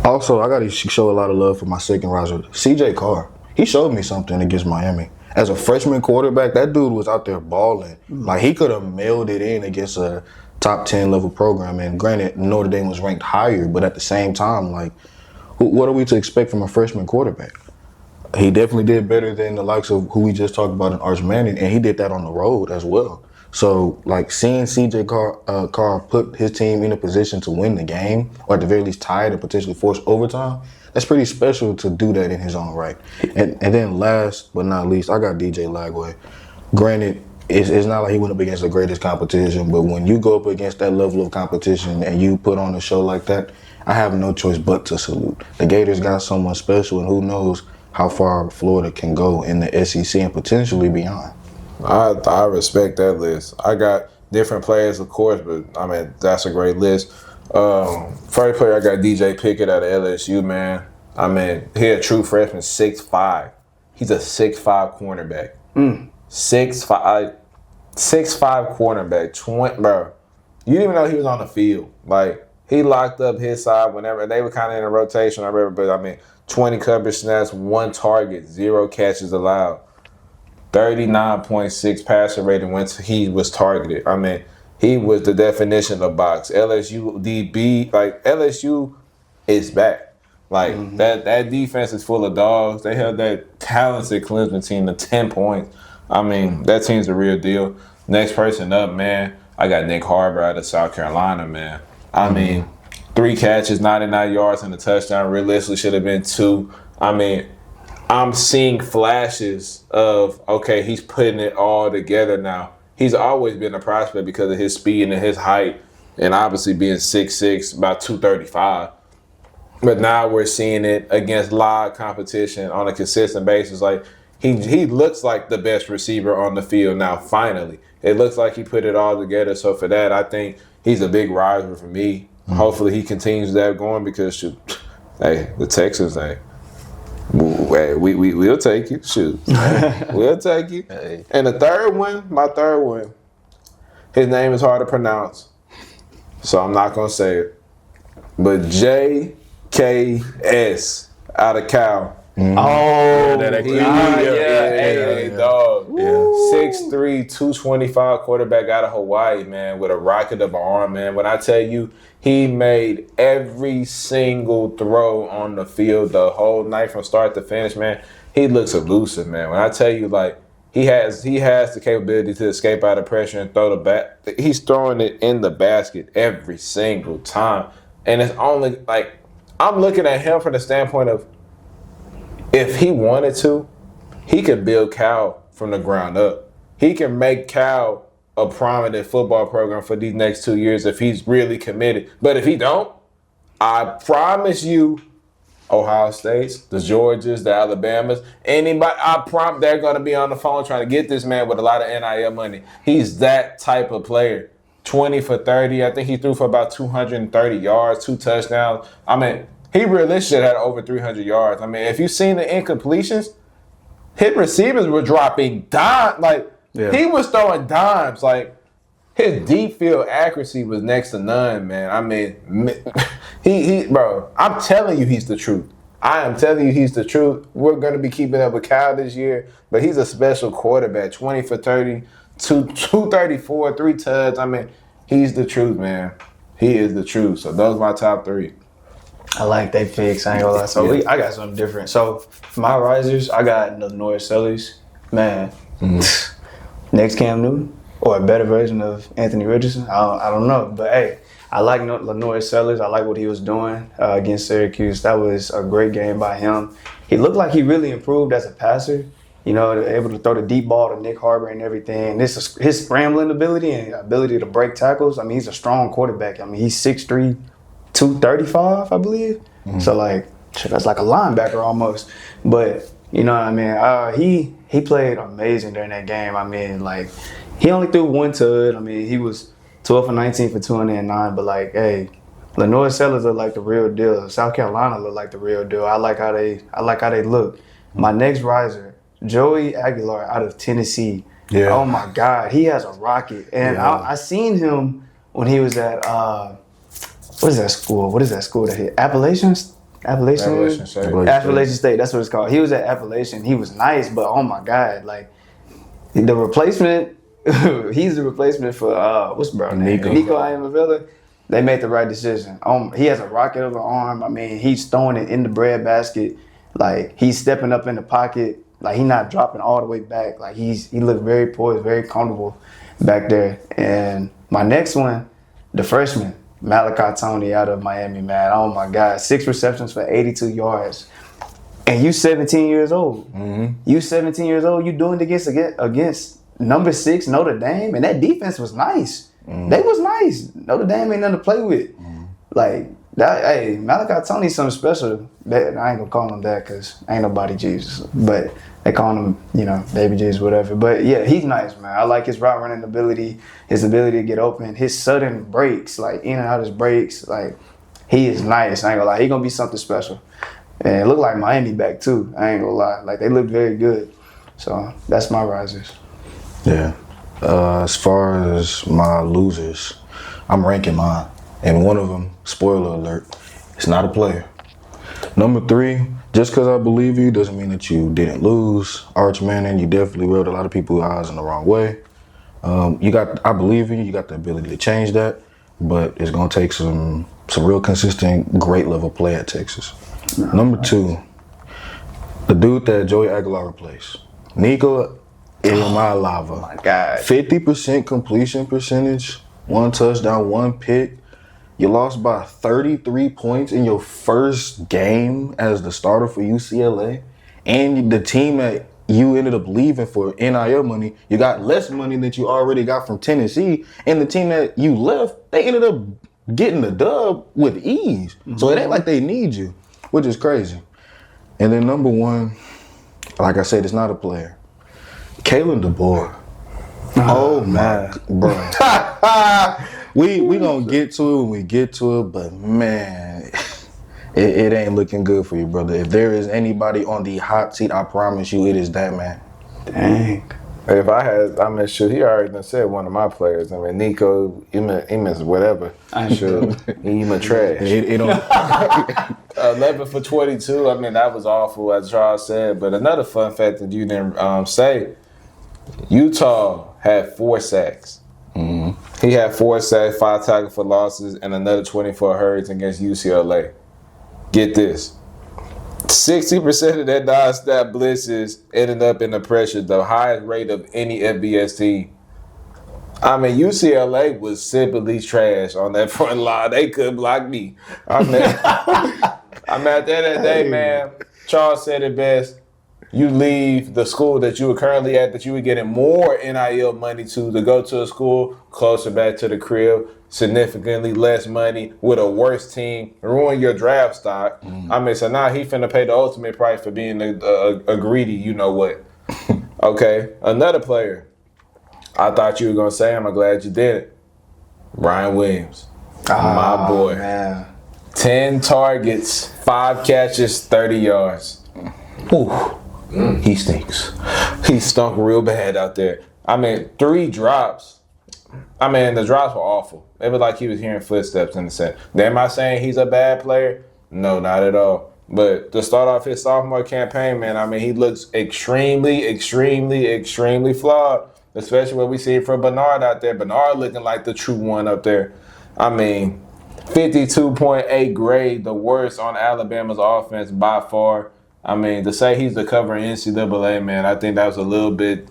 Also, I got to show a lot of love for my second riser, CJ Carr. He showed me something against Miami. As a freshman quarterback, that dude was out there balling. Like, he could have mailed it in against a top 10 level program. And granted, Notre Dame was ranked higher, but at the same time, like, what are we to expect from a freshman quarterback? He definitely did better than the likes of who we just talked about in Arch Manning, and he did that on the road as well. So, like, seeing CJ Carr put his team in a position to win the game, or at the very least tie it and potentially force overtime, that's pretty special to do that in his own right. And then last but not least, I got DJ Lagway. Granted, it's not like he went up against the greatest competition, but when you go up against that level of competition and you put on a show like that, I have no choice but to salute. The Gators got someone special, and who knows how far Florida can go in the SEC and potentially beyond. I respect that list. I got different players, of course, but I mean, that's a great list. First player, I got DJ Pickett out of LSU, man. I mean, he a true freshman, 6'5". He's a 6'5" cornerback. 6'5" cornerback. Bro, you didn't even know he was on the field. Like, he locked up his side whenever. They were kind of in a rotation, I remember, but I mean, 20 coverage snaps, 1 target, 0 catches allowed. 39.6 passer rating when he was targeted. I mean, he was the definition of box. LSU DB, like, LSU is back. Like, that defense is full of dogs. They held that talented Clemson team to 10 points. I mean, that team's a real deal. Next person up, man, I got Nick Harbor out of South Carolina, man. I mean, 3 catches, 99 yards, and a touchdown. Realistically should have been 2. I mean, I'm seeing flashes of, okay, he's putting it all together now. He's always been a prospect because of his speed and his height, and obviously being 6'6", about 235. But now we're seeing it against live competition on a consistent basis. Like, he looks like the best receiver on the field now, finally. It looks like he put it all together. So for that, I think he's a big riser for me. Hopefully he continues that going because, shoot, hey, the Texans, hey, we'll take you. Shoot. We'll take you. Hey. And the third one, my third one, his name is hard to pronounce, so I'm not going to say it. But JKS out of Cal. Oh, dog. 6'3", 225 quarterback out of Hawaii, man, with a rocket of an arm, man. When I tell you, he made every single throw on the field the whole night from start to finish, man. He looks elusive, man. When I tell you, like, he has the capability to escape out of pressure and throw the bat. He's throwing it in the basket every single time. And it's only, like, I'm looking at him from the standpoint of, if he wanted to, he could build Cal from the ground up. He can make Cal a prominent football program for these next 2 years if he's really committed. But if he don't, I promise you, Ohio States, the Georgias, the Alabamas, anybody, they're going to be on the phone trying to get this man with a lot of NIL money. He's that type of player. 20 for 30. I think he threw for about 230 yards, 2 touchdowns. I mean, he realistically had over 300 yards. I mean, if you've seen the incompletions, his receivers were dropping dimes. Like, he was throwing dimes. Like, his deep field accuracy was next to none, man. I mean, bro, I'm telling you he's the truth. I am telling you he's the truth. We're going to be keeping up with Cal this year, but he's a special quarterback. 20 for 30, 234, 3 tuds. I mean, he's the truth, man. He is the truth. So those are my top 3. I like they picks. I ain't gonna lie. So I got something different. So for my risers, I got Lenoir Sellers. Man, next Cam Newton or a better version of Anthony Richardson. I don't know, but hey, I like Lenoir Sellers. I like what he was doing against Syracuse. That was a great game by him. He looked like he really improved as a passer. You know, able to throw the deep ball to Nick Harbor and everything. His scrambling ability and ability to break tackles. I mean, he's a strong quarterback. I mean, he's 6'3", 235, I believe. So, like, that's like a linebacker almost. But, you know what I mean? He played amazing during that game. I mean, like, he only threw 1 tud. I mean, he was 12 for 19 for 209. But, like, hey, Lenoir Sellers look like the real deal. South Carolina look like the real deal. I like how they look. My next riser, Joey Aguilar out of Tennessee. Yeah. Oh my God, he has a rocket. And I seen him when he was at what is that school? What is that school that he Appalachian State. Appalachian State. That's what it's called. He was at Appalachian. He was nice, but oh my God, like the replacement. He's the replacement for what's bro name? Nico Iamavilla. They made the right decision. He has a rocket of an arm. I mean, he's throwing it in the bread basket. Like, he's stepping up in the pocket. Like, he's not dropping all the way back. Like, he looked very poised, very comfortable back there. And my next one, the freshman, Malachi Tony out of Miami, man. Oh, my God. 6 receptions for 82 yards. And you 17 years old. Mm-hmm. You 17 years old. You doing it against number 6 Notre Dame. And that defense was nice. Mm-hmm. They was nice. Notre Dame ain't nothing to play with. Mm-hmm. Like, that, hey, Malachi Tony's something special. That, I ain't gonna call him that because ain't nobody Jesus. But they call him, baby Jesus, whatever. But yeah, he's nice, man. I like his route running ability, his ability to get open, his sudden breaks, like in and out of his breaks. Like, he is nice. I ain't gonna lie. He gonna be something special. And it looked like Miami back too. I ain't gonna lie. Like, they look very good. So that's my risers. Yeah. As far as my losers, I'm ranking mine. And one of them, spoiler alert, it's not a player. Number 3, just because I believe you doesn't mean that you didn't lose. Arch Manning, you definitely rubbed a lot of people's eyes in the wrong way. I believe in you. You got the ability to change that, but it's gonna take some real consistent, great level play at Texas. Number 2, the dude that Joey Aguilar replaced, Nico Iamavilla. Oh my God. 50% completion percentage, 1 touchdown, 1 pick. You lost by 33 points in your first game as the starter for UCLA. And the team that you ended up leaving for NIL money, you got less money than you already got from Tennessee. And the team that you left, they ended up getting the dub with ease. Mm-hmm. So it ain't like they need you, which is crazy. And then number 1, like I said, it's not a player. Kalen DeBoer. Oh man, bro. we gonna get to it when we get to it, but man, it ain't looking good for you, brother. If there is anybody on the hot seat, I promise you, it is that man. Dang. If I had, shoot, he already done said one of my players. Nico, Emus, whatever. Sure, Ema trash. It don't. 11 for 22. That was awful, as Charles said. But another fun fact that you didn't say. Utah had 4 sacks. Mm-hmm. He had 4 sacks, 5 tackles for losses, and another 24 hurries against UCLA. Get this. 60% of their non-snap blitzes ended up in the pressure, the highest rate of any FBS team. UCLA was simply trash on that front line. They couldn't block me. At the end of the day, man, Charles said it best. You leave the school that you were currently at, that you were getting more NIL money to go to a school closer back to the crib, significantly less money, with a worse team, ruin your draft stock. So now he finna pay the ultimate price for being a greedy, you know what. Okay, another player. I thought you were gonna say him. I'm glad you did it. Ryan Williams, my boy. Man. 10 targets, 5 catches, 30 yards. Whew. He stinks. He stunk real bad out there. 3 drops. The drops were awful. It was like he was hearing footsteps in the set. Am I saying he's a bad player? No, not at all. But to start off his sophomore campaign, man, he looks extremely, extremely, extremely flawed. Especially when we see it from Bernard out there. Bernard looking like the true one up there. 52.8 grade, the worst on Alabama's offense by far. To say he's the covering NCAA, man, I think that was a little bit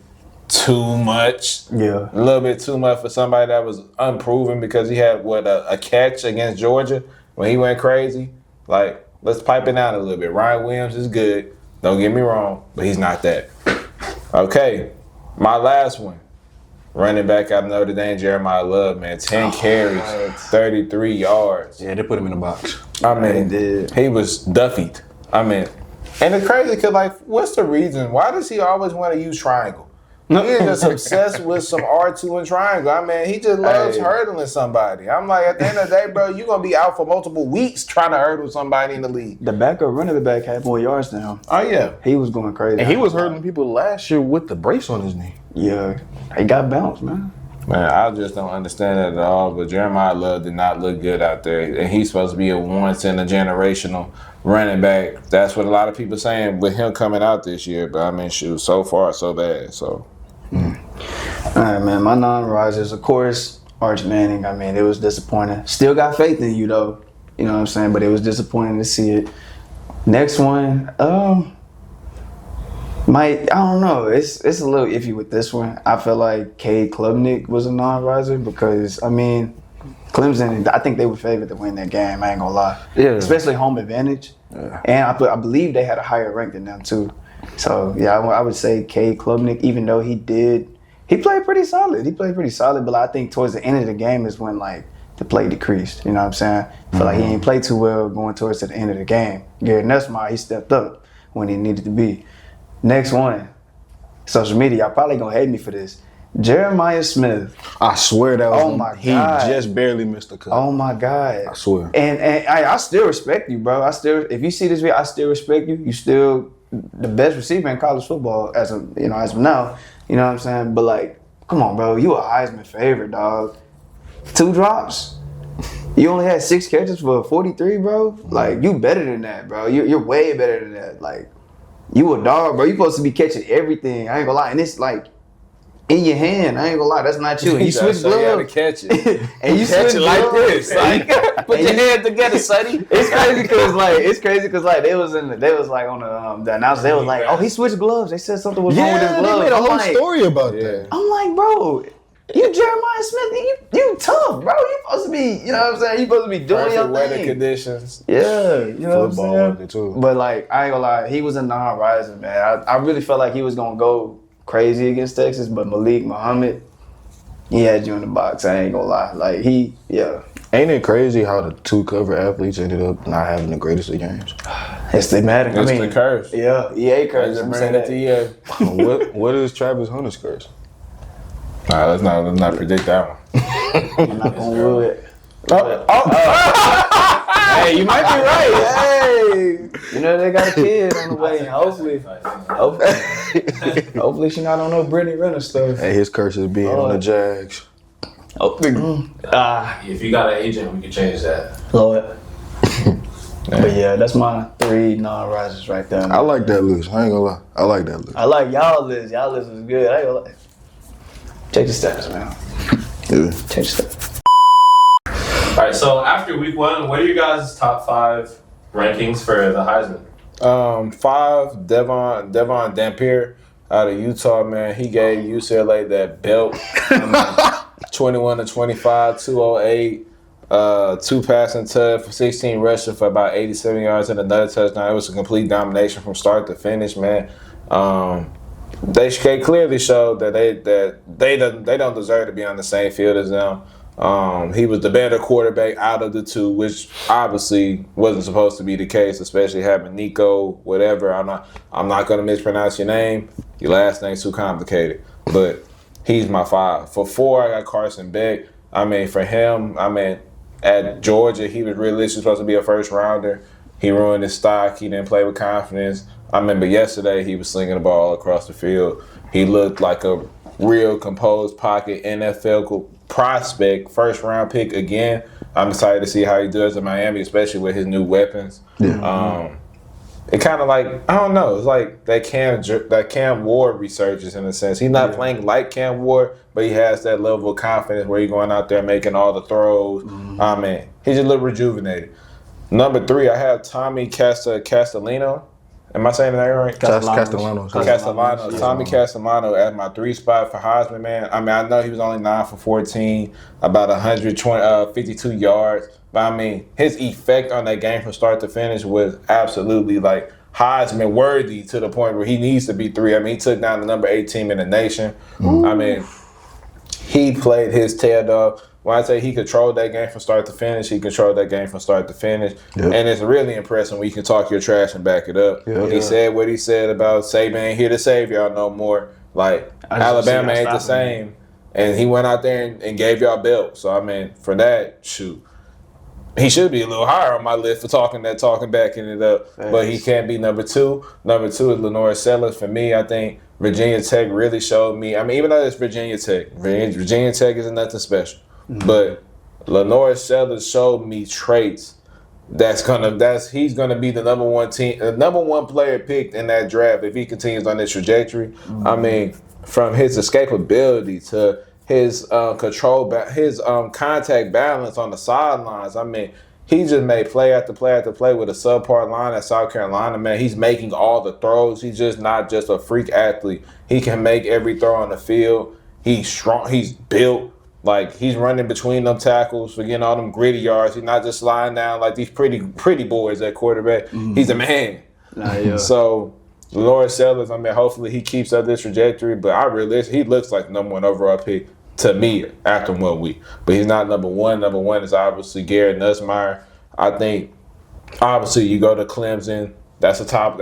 too much. Yeah. A little bit too much for somebody that was unproven, because he had, a catch against Georgia when he went crazy. Like, let's pipe it down a little bit. Ryan Williams is good. Don't get me wrong, but he's not that. Okay, my last one. Running back out of Notre Dame, Jeremiah Love, man. 10 carries, 33 yards. Yeah, they put him in the box. He was duffied. And it's crazy because, what's the reason? Why does he always want to use triangle? He's just obsessed with some R2 and triangle. I mean, he just loves Hey. hurdling somebody. I'm like, at the end of the day, bro, you're going to be out for multiple weeks trying to hurdle somebody in the league. The backup running the back had more yards than him. Oh, yeah. He was going crazy. And he was hurting people last year with the brace on his knee. Yeah, he got bounced, man. Man, I just don't understand that at all. But Jeremiah Love did not look good out there. And he's supposed to be a once-in-a-generational running back. That's what a lot of people saying with him coming out this year. But, I mean, shoot, so far, so bad. So, All right, man. My non-risers, of course, Arch Manning. I mean, it was disappointing. Still got faith in you, though. You know what I'm saying? But it was disappointing to see it. Next one, I don't know. It's a little iffy with this one. I feel like Cade Klubnik was a non-riser because, I mean, Clemson, I think they were favored to win that game. I ain't gonna lie. Yeah. Especially home advantage. Yeah. And I believe they had a higher rank than them, too. So, yeah, I would say Cade Klubnik, even though he played pretty solid. He played pretty solid, but I think towards the end of the game is when, like, the play decreased. You know what I'm saying? I feel like he ain't played too well going towards the end of the game. Garrett Nussmeier, he stepped up when he needed to be. Next one, social media. Y'all probably gonna hate me for this. Jeremiah Smith. I swear that was Oh him. my He God. just barely missed the cut. Oh my God. I swear. And I still respect you, bro. If you see this video, I still respect you. You still the best receiver in college football as of now. You know what I'm saying? But like, come on, bro. You a Heisman favorite, dog. 2 drops. You only had 6 catches for 43, bro. Like, you better than that, bro. You're way better than that. Like, you a dog, bro. You supposed to be catching everything. I ain't gonna lie. And it's like in your hand. I ain't gonna lie. That's not you. And you switch You gotta gloves. catch it. And you Catch switch it like gloves. this. Like, put your hand together, sonny. It's crazy because they was like on the announcer. They was like, oh, he switched gloves. They said something was wrong with his Yeah, gloves. they made a I'm whole like, story about that. I'm like, bro, you Jeremiah Smith, you tough, bro. You supposed to be, you know what I'm saying? You supposed to be doing Perfect your weather thing. conditions. Yeah, you know Football what I'm weather, saying? too. But like, I ain't gonna lie, he was a non-riser, man. I really felt like he was gonna go crazy against Texas, but Malik Muhammad, he had you in the box. I ain't gonna lie. Like Ain't it crazy how the 2 cover athletes ended up not having the greatest of games? Yes, they matter. It's the curse. Yeah, EA curse. Just I'm bring saying it to that. you. what is Travis Hunter's curse? Nah, let's not predict that one. I'm not gonna do it. Hey, you might be right. Hey. You know they got a kid on the way. And hopefully she not on no Brittany Renner stuff. Hey, his curse is being on the Jags. If you got an agent, we can change that. Lord. But yeah, that's my 3 non-risers right there. I like that list. I ain't gonna lie. I like that list. I like y'all list. Y'all list was good. I ain't gonna lie. Check the stats, man. Yeah. Check the stats. All right, so after week 1, what are you guys' top 5 rankings for the Heisman? 5, Devon Dampier out of Utah, man. He gave UCLA that belt. 21-25, 208, 2 passing touch for 16 rushing for about 87 yards and another touchdown. It was a complete domination from start to finish, man. They clearly showed that they don't deserve to be on the same field as them. He was the better quarterback out of the 2, which obviously wasn't supposed to be the case, especially having Nico, whatever. I'm not gonna mispronounce your name. Your last name's too complicated. But he's my 5. For 4, I got Carson Beck. I mean, for him, at Georgia, he was realistically supposed to be a first rounder. He ruined his stock. He didn't play with confidence. I remember yesterday he was slinging the ball across the field. He looked like a real composed pocket NFL prospect, first round pick again. I'm excited to see how he does in Miami, especially with his new weapons. Yeah. It kind of like, I don't know, it's like that Cam Ward resurgence in a sense. He's not playing like Cam Ward, but he has that level of confidence where he's going out there making all the throws. He's a little rejuvenated. Number 3, I have Tommy Castellano. Am I saying that right? Castellano. Tommy Castellano at my 3 spot for Heisman, man. I know he was only 9 for 14, about 152 yards. But his effect on that game from start to finish was absolutely like Heisman worthy to the point where he needs to be 3. He took down the number 8 team in the nation. He played his tail off. When I say he controlled that game from start to finish, he controlled that game from start to finish. Yep. And it's really impressive when you can talk your trash and back it up. Yep. He said what he said about Saban ain't here to save y'all no more. Like I just Alabama see ain't the that stopping same, and he went out there and gave y'all belts. So I mean, for that, shoot, he should be a little higher on my list for talking backing it up. Thanks. But he can't be number two. Number two is Lenore Sellers. For me, I think Virginia Tech really showed me. I mean, even though it's Virginia Tech, Virginia Tech isn't nothing special, but Lenore Sellers showed me traits he's gonna be the number one player picked in that draft if he continues on this trajectory. I mean, from his escapability to his his contact balance on the sidelines. I mean, he just made play after play after play with a subpar line at South Carolina. Man, he's making all the throws. He's just not just a freak athlete. He can make every throw on the field. He's strong. He's built. Like, he's running between them tackles for getting all them gritty yards. He's not just sliding down like these pretty boys at quarterback. He's a man. So, Lenore Sellers, I mean, hopefully he keeps up this trajectory. But he looks like the number one overall pick to me after 1 week. But he's not number one. Number one is obviously Garrett Nussmeier. I think, obviously, you go to Clemson. That's the top.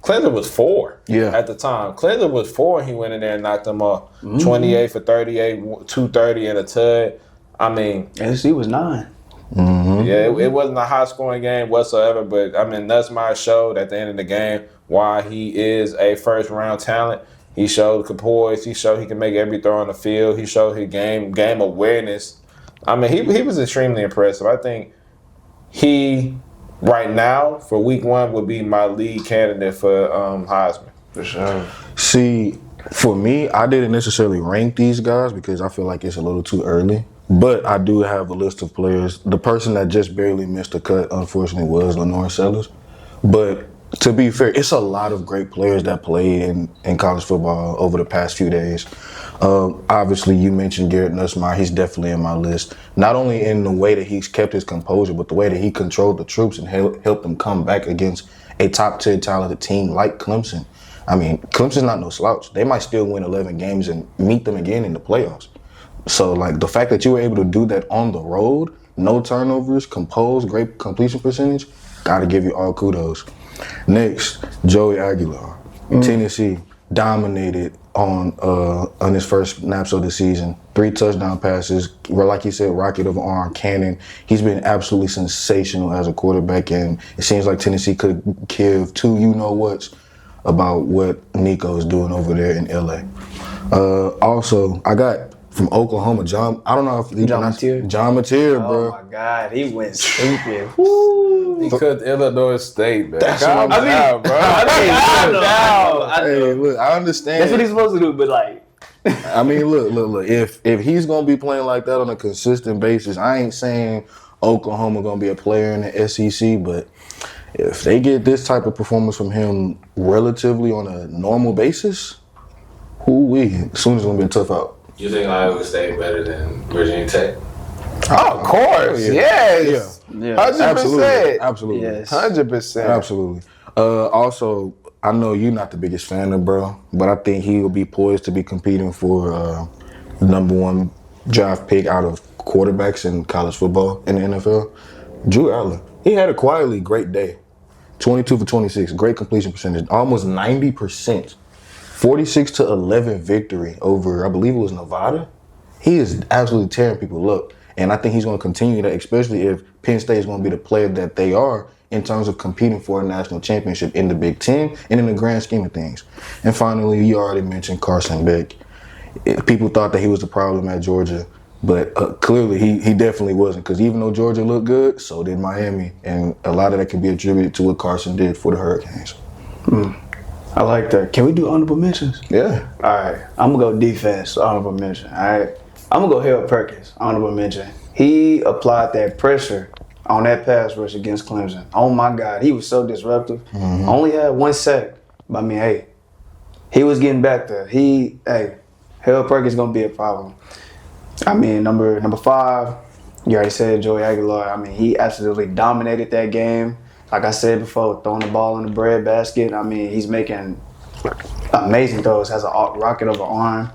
Clemson was 4 at the time. Clemson was 4 and he went in there and knocked them off. 28 for 38, 230 and a tud. I mean, SC was 9. Yeah, it wasn't a high-scoring game whatsoever, but, I mean, Nussmeier showed at the end of the game why he is a first-round talent. He showed poise. He showed he can make every throw on the field. He showed his game awareness. I mean, he was extremely impressive. I think he, right now, for week 1, would be my lead candidate for Heisman. For sure. See, for me, I didn't necessarily rank these guys because I feel like it's a little too early. But I do have a list of players. The person that just barely missed the cut, unfortunately, was Lenore Sellers. But to be fair, it's a lot of great players that play in college football over the past few days. Obviously, you mentioned Garrett Nussmeier. He's definitely in my list. Not only in the way that he's kept his composure, but the way that he controlled the troops and helped them come back against a top 10 talented team like Clemson. I mean, Clemson's not no slouch. They might still win 11 games and meet them again in the playoffs. So, like, the fact that you were able to do that on the road, no turnovers, composed, great completion percentage, gotta give you all kudos. Next, Joey Aguilar. Tennessee dominated on his first snaps of the season. 3 touchdown passes, like you said, rocket of an arm, cannon. He's been absolutely sensational as a quarterback, and it seems like Tennessee could give 2 you-know-whats about what Nico's doing over there in L.A. Also, I got from Oklahoma, I don't know if he John Mateer? John Mateer, bro. Oh my God, he went stupid. He cut Illinois State, man. That's Calm what I'm down, bro. I know. Hey, look, I understand. That's what he's supposed to do, but like, I mean, look. If he's gonna be playing like that on a consistent basis, I ain't saying Oklahoma gonna be a player in the SEC, but if they get this type of performance from him relatively on a normal basis, soon it's gonna be a tough out. You think Iowa State better than Virginia Tech? Oh, of course. Yes. yeah, 100%. Absolutely. yes. 100%. Absolutely. Also, I know you're not the biggest fan of bro, but I think he will be poised to be competing for the number 1 draft pick out of quarterbacks in college football in the NFL. Drew Allen. He had a quietly great day. 22 for 26, great completion percentage, almost 90%. 46-11 victory over, I believe it was Nevada. He is absolutely tearing people up. And I think he's going to continue that, especially if Penn State is going to be the player that they are in terms of competing for a national championship in the Big Ten and in the grand scheme of things. And finally, you already mentioned Carson Beck. People thought that he was the problem at Georgia, but clearly he definitely wasn't, because even though Georgia looked good, so did Miami. And a lot of that can be attributed to what Carson did for the Hurricanes. I like that. Can we do honorable mentions? Yeah. All right, I'm gonna go defense, honorable mention. All right, I'm gonna go Harold Perkins, honorable mention. He applied that pressure on that pass rush against Clemson. Oh my God, he was so disruptive. Only had 1 sack, but I mean, hey, he was getting back there. Harold Perkins gonna be a problem. I mean, number 5, you already said Joey Aguilar. I mean, he absolutely dominated that game. Like I said before, throwing the ball in the bread basket. I mean, he's making amazing throws, has a rocket of an arm.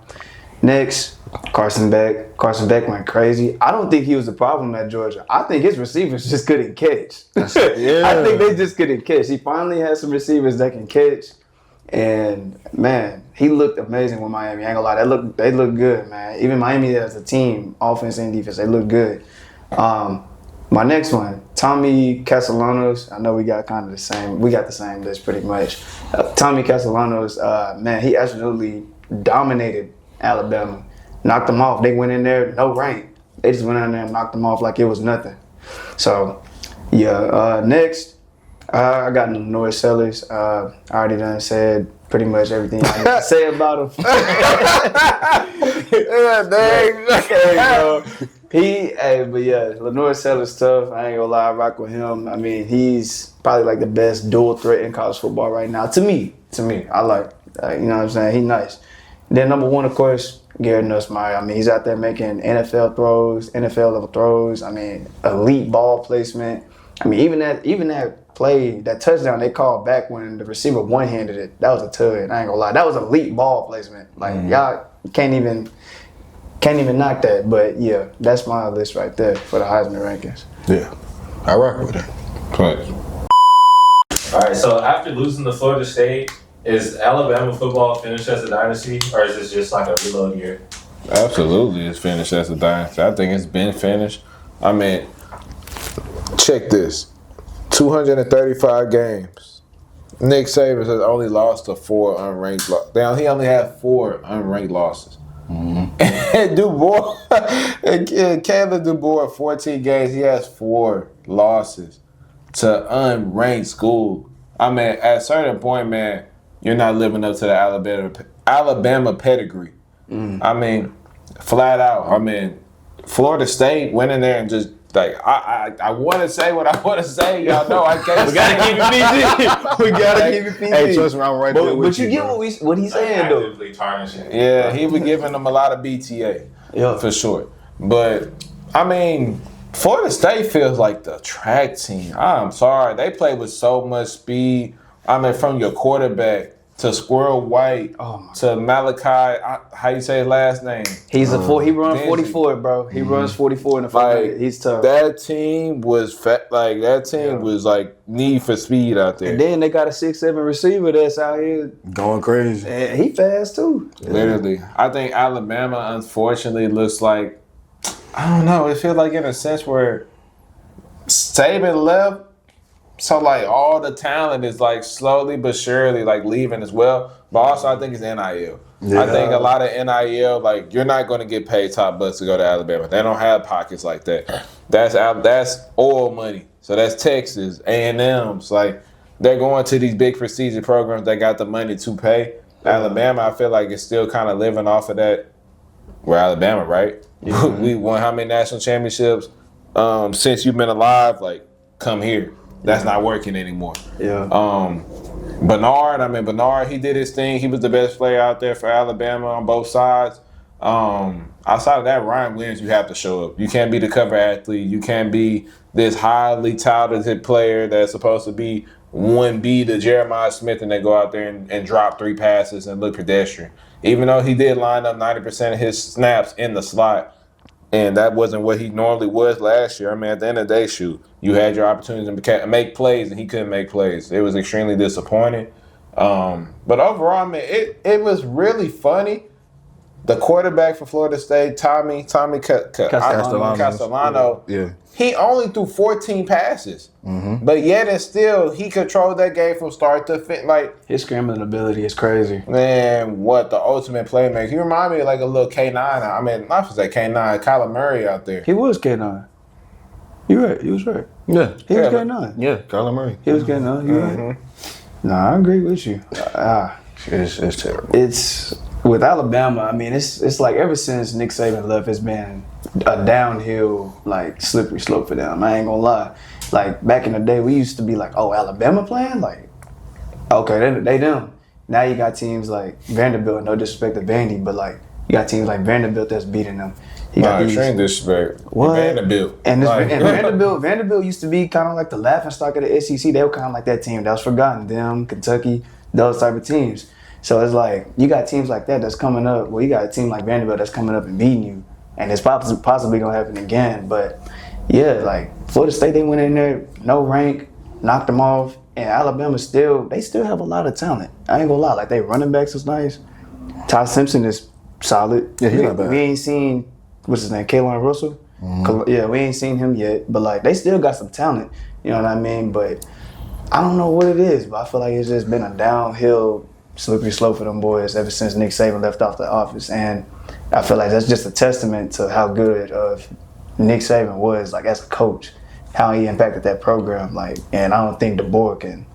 Next, Carson Beck. Carson Beck went crazy. I don't think he was the problem at Georgia. I think his receivers just couldn't catch. I think they just couldn't catch. He finally had some receivers that can catch. And man, he looked amazing with Miami. I ain't gonna lie, they look good, man. Even Miami as a team, offense and defense, they look good. My next one, Tommy Castellanos. I know we got kind of the same. We got the same list pretty much. Tommy Castellanos, man, he absolutely dominated Alabama, knocked them off. They went in there, no rank. They just went in there and knocked them off like it was nothing. So, yeah. Next, I got Lenore Sellers. I already done said pretty much everything I need to say about him. But yeah, Lenore Sellers tough. I ain't gonna lie, I rock with him. I mean, he's probably like the best dual threat in college football right now. To me, I like. You know what I'm saying? He's nice. Then number one, of course, Garrett Nussmeier. I mean, he's out there making NFL throws, NFL level throws. I mean, elite ball placement. I mean, even that play, that touchdown they called back when the receiver one-handed it, that was a tud. I ain't gonna lie, that was elite ball placement. Like y'all can't even knock that. But yeah, that's my list right there for the Heisman rankings. Yeah, I rock with it. Right. All right, so after losing to Florida State, is Alabama football finished as a dynasty, or is this just like a reload year? Absolutely, it's finished as a dynasty. I think it's been finished. I mean, check this: 235 games. Nick Saban has only lost to 4 unranked losses. He only had 4 unranked losses. And DuBois, and Caleb DuBois, 14 games, he has 4 losses to unranked school. I mean, at a certain point, man, you're not living up to the Alabama pedigree. I mean, flat out. I mean, Florida State went in there and just like I want to say what I want to say. Y'all know I can't. We gotta keep it PG. We gotta keep it PG. Hey, trust me, I'm right there with you. But you get what he's saying though. Actively tarnishing. Yeah, he was giving them a lot of BTA, for sure. But I mean, Florida State feels like the track team. I'm sorry, they play with so much speed. I mean, from your quarterback to Squirrel White to Malachi, how you say his last name? He runs 44, bro. He runs 44 in the fight. He's tough. That team was was like need for speed out there. And then they got a 6'7" receiver that's out here Going crazy. and he fast too. Literally. I think Alabama, unfortunately, looks like, I don't know, it feels like in a sense where Saban left, so like all the talent is like slowly but surely like leaving as well. But also I think it's NIL. Yeah. I think a lot of NIL, like you're not going to get paid top bucks to go to Alabama. They don't have pockets like that. That's oil money. So that's Texas, A&M's. Like they're going to these big prestigious programs that got the money to pay. Alabama, I feel like it's still kind of living off of that. We're Alabama, right? Yeah. We won how many national championships since you've been alive? Like, come here. That's not working anymore. Yeah. Bernard, he did his thing. He was the best player out there for Alabama on both sides. Outside of that, Ryan Williams, you have to show up. You can't be the cover athlete. You can't be this highly touted player that's supposed to be 1B to Jeremiah Smith and they go out there and drop 3 passes and look pedestrian. Even though he did line up 90% of his snaps in the slot, and that wasn't what he normally was last year. I mean, at the end of the day, you had your opportunities to make plays, and he couldn't make plays. It was extremely disappointing. But overall, man, it was really funny. The quarterback for Florida State, Tommy Castellano, Yeah. he only threw 14 passes. But yet and still, he controlled that game from start to finish. Like, His scrambling ability is crazy. man, what the ultimate playmaker. He remind me of like a little K9. I mean, not to say K9, Kyler Murray out there. He was K9. You're right. He was right. Yeah. He was K9. Yeah, Kyler Murray. He was K9. You're right. Nah, I agree with you. It's terrible. It's with Alabama. I mean, it's like ever since Nick Saban left, it's been a downhill, like slippery slope for them. I ain't gonna lie. Like back in the day, we used to be like, "Oh, Alabama playing? Like, okay, they them." Now you got teams like Vanderbilt. No disrespect to Vandy, but like you got teams like Vanderbilt that's beating them. You got these, extreme disrespect. What? Vanderbilt. and Vanderbilt used to be kind of like the laughing stock of the SEC. They were kind of like that team that was forgotten. Them, Kentucky, those type of teams. So it's like you got teams like that that's coming up. Well, you got a team like Vanderbilt that's coming up and beating you, and it's possibly gonna happen again. But yeah, like Florida State, they went in there, no rank, knocked them off, And Alabama still have a lot of talent. I ain't gonna lie, like they running backs is nice. Ty Simpson is solid. Yeah, he's not bad. We ain't seen what's his name, Kalen Russell. Yeah, we ain't seen him yet, but like they still got some talent. You know what I mean? But I don't know what it is, but I feel like it's just been a downhill, slippery slope for them boys ever since Nick Saban left off the office, and I feel like that's just a testament to how good of Nick Saban was, like as a coach, how he impacted that program, like, and I don't think the board can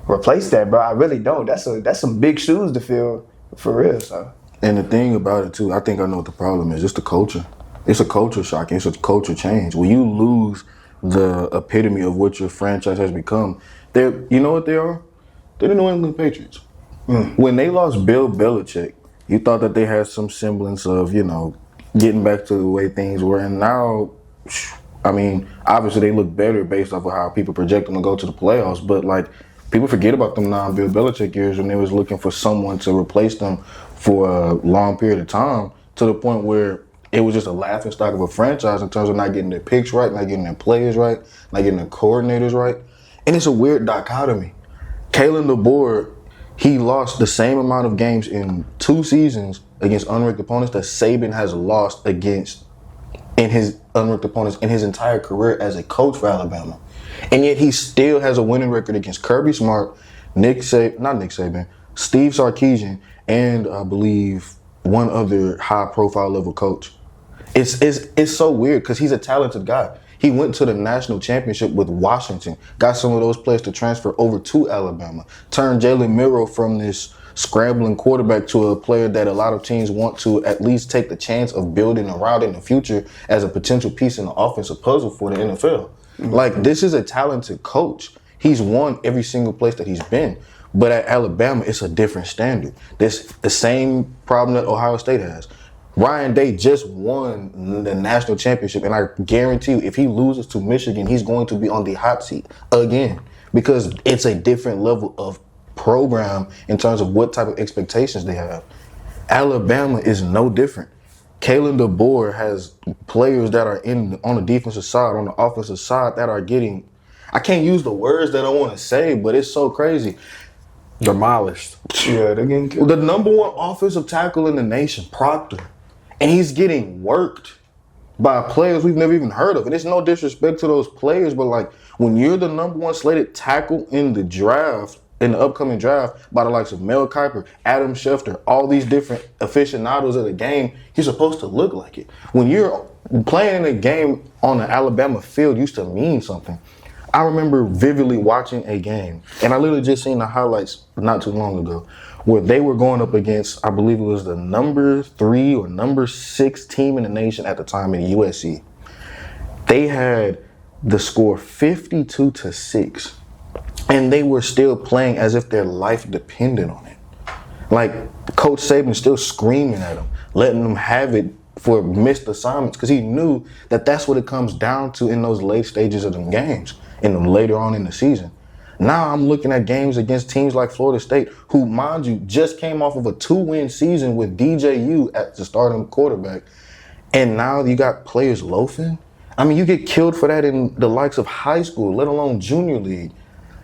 replace that, bro. I really don't. That's some big shoes to fill, for real. So. And the thing about it too, I think I know what the problem is. It's the culture. It's a culture shock. It's a culture change. When you lose the epitome of what your franchise has become, you know what they are? They're the New England Patriots. When they lost Bill Belichick, you thought that they had some semblance of, you know, getting back to the way things were. And now, I mean, obviously they look better based off of how people project them to go to the playoffs. But, like, people forget about them non-Bill Belichick years when they was looking for someone to replace them for a long period of time, to the point where it was just a laughingstock of a franchise in terms of not getting their picks right, not getting their players right, not getting their coordinators right. And it's a weird dichotomy. Kalen DeBoer, he lost the same amount of games in 2 seasons against unranked opponents that Saban has lost against in his unranked opponents in his entire career as a coach for Alabama. And yet he still has a winning record against Kirby Smart, Steve Sarkisian, and I believe one other high-profile level coach. It's so weird because he's a talented guy. He went to the national championship with Washington, got some of those players to transfer over to Alabama, turned Jalen Milroe from this scrambling quarterback to a player that a lot of teams want to at least take the chance of building around in the future as a potential piece in the offensive puzzle for the NFL. Like, this is a talented coach. He's won every single place that he's been. But at Alabama, it's a different standard. This the same problem that Ohio State has. Ryan Day just won the national championship, and I guarantee you, if he loses to Michigan, he's going to be on the hot seat again, because it's a different level of program in terms of what type of expectations they have. Alabama is no different. Kalen DeBoer has players that are on the defensive side, on the offensive side, that are getting, I can't use the words that I want to say, but it's so crazy. Demolished. Yeah, they're getting killed. The number 1 offensive tackle in the nation, Proctor. And he's getting worked by players we've never even heard of. And it's no disrespect to those players, but like when you're the number 1 slated tackle in the draft, in the upcoming draft, by the likes of Mel Kiper, Adam Schefter, all these different aficionados of the game, you're supposed to look like it. When you're playing in a game on an Alabama field used to mean something. I remember vividly watching a game, and I literally just seen the highlights not too long ago, where they were going up against, I believe it was the number 3 or number 6 team in the nation at the time in USC. They had the score 52-6, and they were still playing as if their life depended on it. Like, Coach Saban still screaming at them, letting them have it for missed assignments, because he knew that that's what it comes down to in those late stages of them games, in them later on in the season. Now I'm looking at games against teams like Florida State, who, mind you, just came off of a 2-win season with DJU at the starting quarterback, and now you got players loafing. I mean, you get killed for that in the likes of high school, let alone junior league.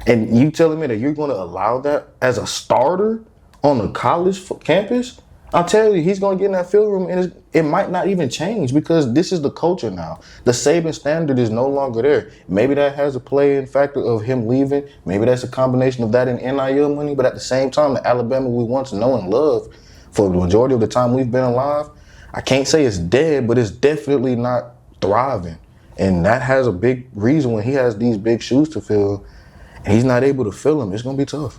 And you telling me that you're going to allow that as a starter on a college campus? I'll tell you, he's going to get in that field room, and it might not even change, because this is the culture now. The Saban standard is no longer there. Maybe that has a play-in factor of him leaving. Maybe that's a combination of that and NIL money. But at the same time, the Alabama we once know and love for the majority of the time we've been alive, I can't say it's dead, but it's definitely not thriving. And that has a big reason when he has these big shoes to fill, and he's not able to fill them. It's going to be tough.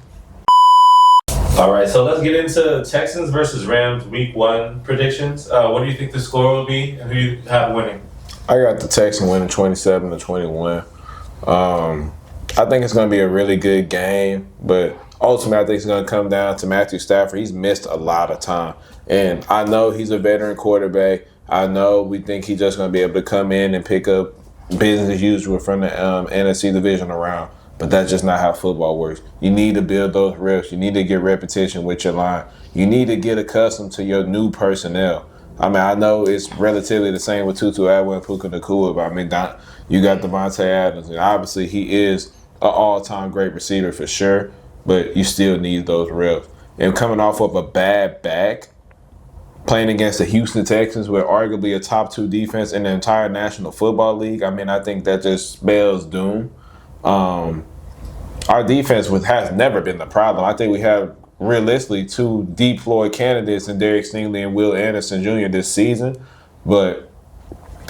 All right, so let's get into Texans versus Rams Week 1 predictions. What do you think the score will be, and who you have winning? I got the Texans winning 27-21. I think it's going to be a really good game, but ultimately I think it's going to come down to Matthew Stafford. He's missed a lot of time, and I know he's a veteran quarterback. I know we think he's just going to be able to come in and pick up business as usual from the NFC division around. But that's just not how football works. You need to build those reps. You need to get repetition with your line. You need to get accustomed to your new personnel. I mean, I know it's relatively the same with Tutu Atwell and Puka Nacua, but I mean, you got Devontae Adams, and obviously he is all-time great receiver for sure, but you still need those reps. And coming off of a bad back, playing against the Houston Texans with arguably a top 2 defense in the entire National Football League, I mean, I think that just spells doom. Our defense has never been the problem. I think we have realistically 2 deployed candidates in Derek Stingley and Will Anderson Jr. this season, but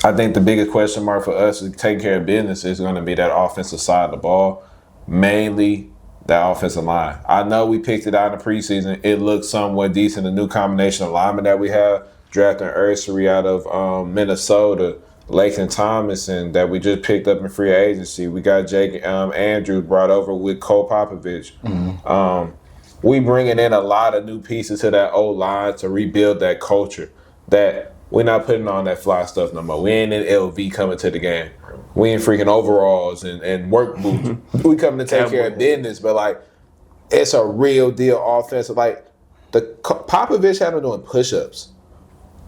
I think the biggest question mark for us is taking care of business is going to be that offensive side of the ball, mainly that offensive line. I know we picked it out in the preseason. It looks somewhat decent. The new combination of linemen that we have, drafting Ursary out of Minnesota, Lakin Thomason that we just picked up in free agency. We got Jake Andrews brought over with Cole Popovich. We bringing in a lot of new pieces to that old line to rebuild that culture. That we're not putting on that fly stuff no more. We ain't in LV coming to the game. We ain't freaking overalls and work boots. We coming to take care of business, but like it's a real deal offensive. Like Popovich had them doing push-ups.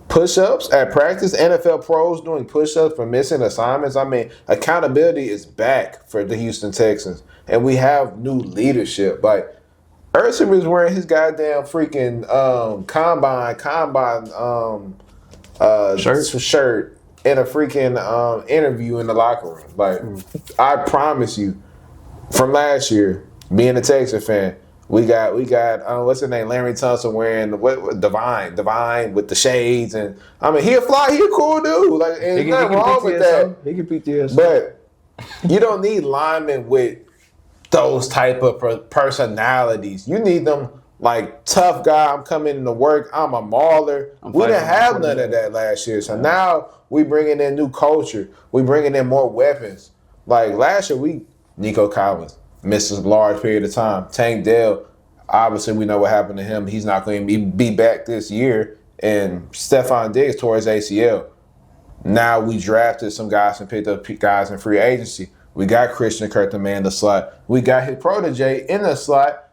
Push-ups at practice, NFL pros doing push-ups for missing assignments. I mean, accountability is back for the Houston Texans, and we have new leadership. Like Ursa was wearing his goddamn freaking combine shirt in a freaking interview in the locker room. Like, I promise you, from last year, being a Texas fan, we got what's his name, Larry Tunsil wearing what Divine with the shades, and I mean he a cool dude. Like, there's nothing wrong with that. He can beat the But you don't need linemen with those type of personalities. You need them like tough guy. I'm coming to work. I'm a mauler. We didn't have none of that last year. So now we bringing in new culture. We bringing in more weapons. Like last year, Nico Collins missed a large period of time. Tank Dell, obviously we know what happened to him. He's not going to be back this year. And Stephon Diggs tore his ACL. Now we drafted some guys and picked up guys in free agency. We got Christian Kirk, the man in the slot. We got his protege in the slot.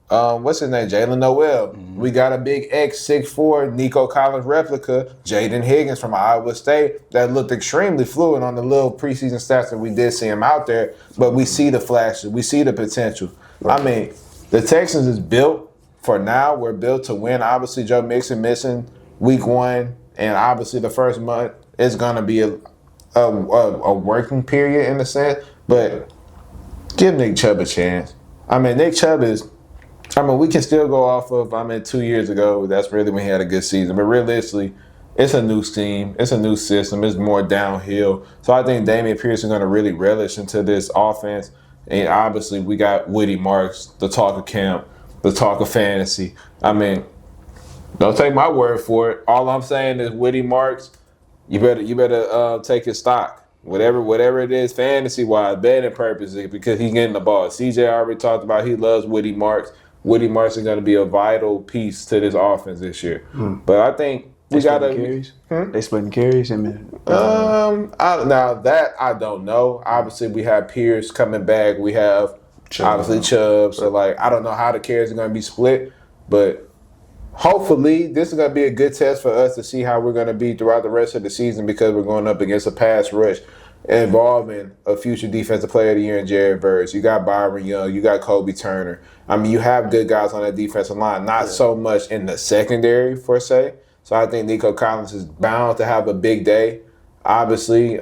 What's his name? Jalen Noel. We got a big X6'4" Nico Collins replica, Jaden Higgins from Iowa State, that looked extremely fluid on the little preseason stats that we did see him out there. But we see the flashes. We see the potential. I mean, the Texans is built for now. We're built to win. Obviously, Joe Mixon missing week 1, and obviously the first month is going to be a working period in a sense. But give Nick Chubb a chance. I mean, Nick Chubb we can still go off of, 2 years ago, that's really when he had a good season. But realistically, it's a new scheme. It's a new system. It's more downhill. So I think Damian Pierce is going to really relish into this offense. And obviously, we got Woody Marks, the talk of camp, the talk of fantasy. I mean, don't take my word for it. All I'm saying is Woody Marks, you better take his stock. Whatever it is, fantasy-wise, betting purposes, because he's getting the ball. CJ already talked about he loves Woody Marks. Woody Marks is going to be a vital piece to this offense this year. But I think we got to carries. They splitting carries. Now that I don't know. Obviously, we have Pierce coming back. We have obviously Chubb. So like, I don't know how the carries are going to be split, but hopefully this is going to be a good test for us to see how we're going to be throughout the rest of the season, because we're going up against a pass rush involving a future defensive player of the year in Jared Verse. You got Byron Young. You got Kobe Turner. I mean, you have good guys on that defensive line, not so much in the secondary, per se. So I think Nico Collins is bound to have a big day. Obviously,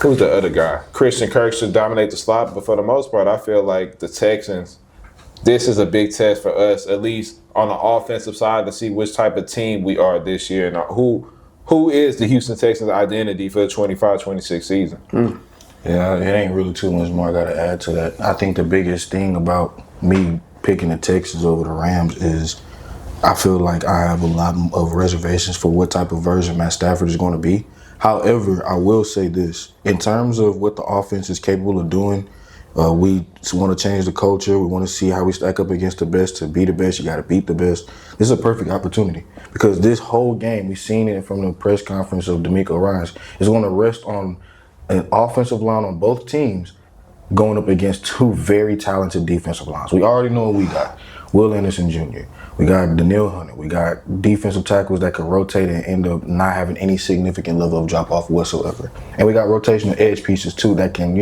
who's the other guy? Christian Kirk should dominate the slot, but for the most part, I feel like the Texans, this is a big test for us, at least on the offensive side, to see which type of team we are this year and who is the Houston Texans' identity for the 25-26 season. Yeah, it ain't really too much more I got to add to that. I think the biggest thing about me picking the Texans over the Rams is I feel like I have a lot of reservations for what type of version Matt Stafford is going to be. However, I will say this. In terms of what the offense is capable of doing, we want to change the culture. We want to see how we stack up against the best. To be the best, you got to beat the best. This is a perfect opportunity, because this whole game, we've seen it from the press conference of D'Amico Ryans, is going to rest on an offensive line on both teams going up against two very talented defensive lines. We already know what we got. Will Anderson Jr. We got Daniil Hunter. We got defensive tackles that can rotate and end up not having any significant level of drop-off whatsoever. And we got rotational edge pieces, too, that can,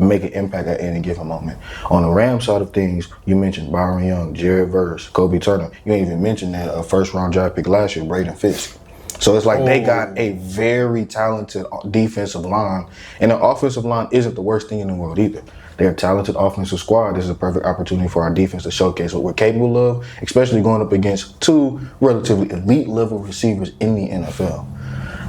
make an impact at any given moment. On the Rams side of things, you mentioned Byron Young, Jared Verse, Kobe Turner. You ain't even mentioned that first-round draft pick last year, Braden Fisk. So it's like they got a very talented defensive line, and the offensive line isn't the worst thing in the world either. They're a talented offensive squad. This is a perfect opportunity for our defense to showcase what we're capable of, especially going up against two relatively elite level receivers in the NFL.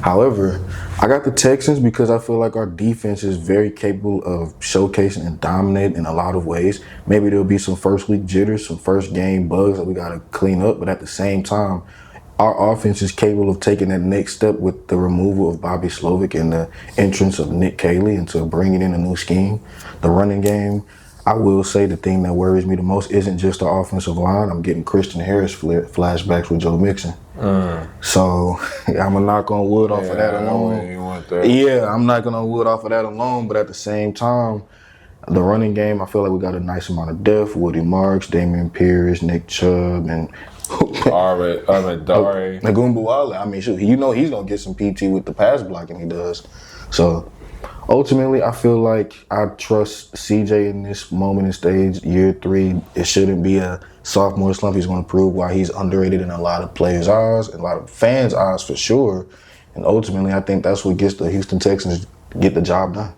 However, I got the Texans because I feel like our defense is very capable of showcasing and dominating in a lot of ways. Maybe there'll be some first week jitters, some first game bugs that we got to clean up, but at the same time, our offense is capable of taking that next step with the removal of Bobby Slovic and the entrance of Nick Caley into bringing in a new scheme. The running game, I will say the thing that worries me the most isn't just the offensive line. I'm getting Christian Harris flashbacks with Joe Mixon. So I'm going to knock on wood off of that alone. Yeah, I'm knocking on wood off of that alone, but at the same time, the running game, I feel like we got a nice amount of depth. Woody Marks, Damian Pierce, Nick Chubb, and Nagumbuwala. I mean, shoot, he's going to get some PT with the pass blocking he does. So, ultimately, I feel like I trust CJ in this moment and stage, year 3. It shouldn't be a sophomore slump. He's going to prove why he's underrated in a lot of players' eyes, and a lot of fans' eyes for sure. And ultimately, I think that's what gets the Houston Texans get the job done.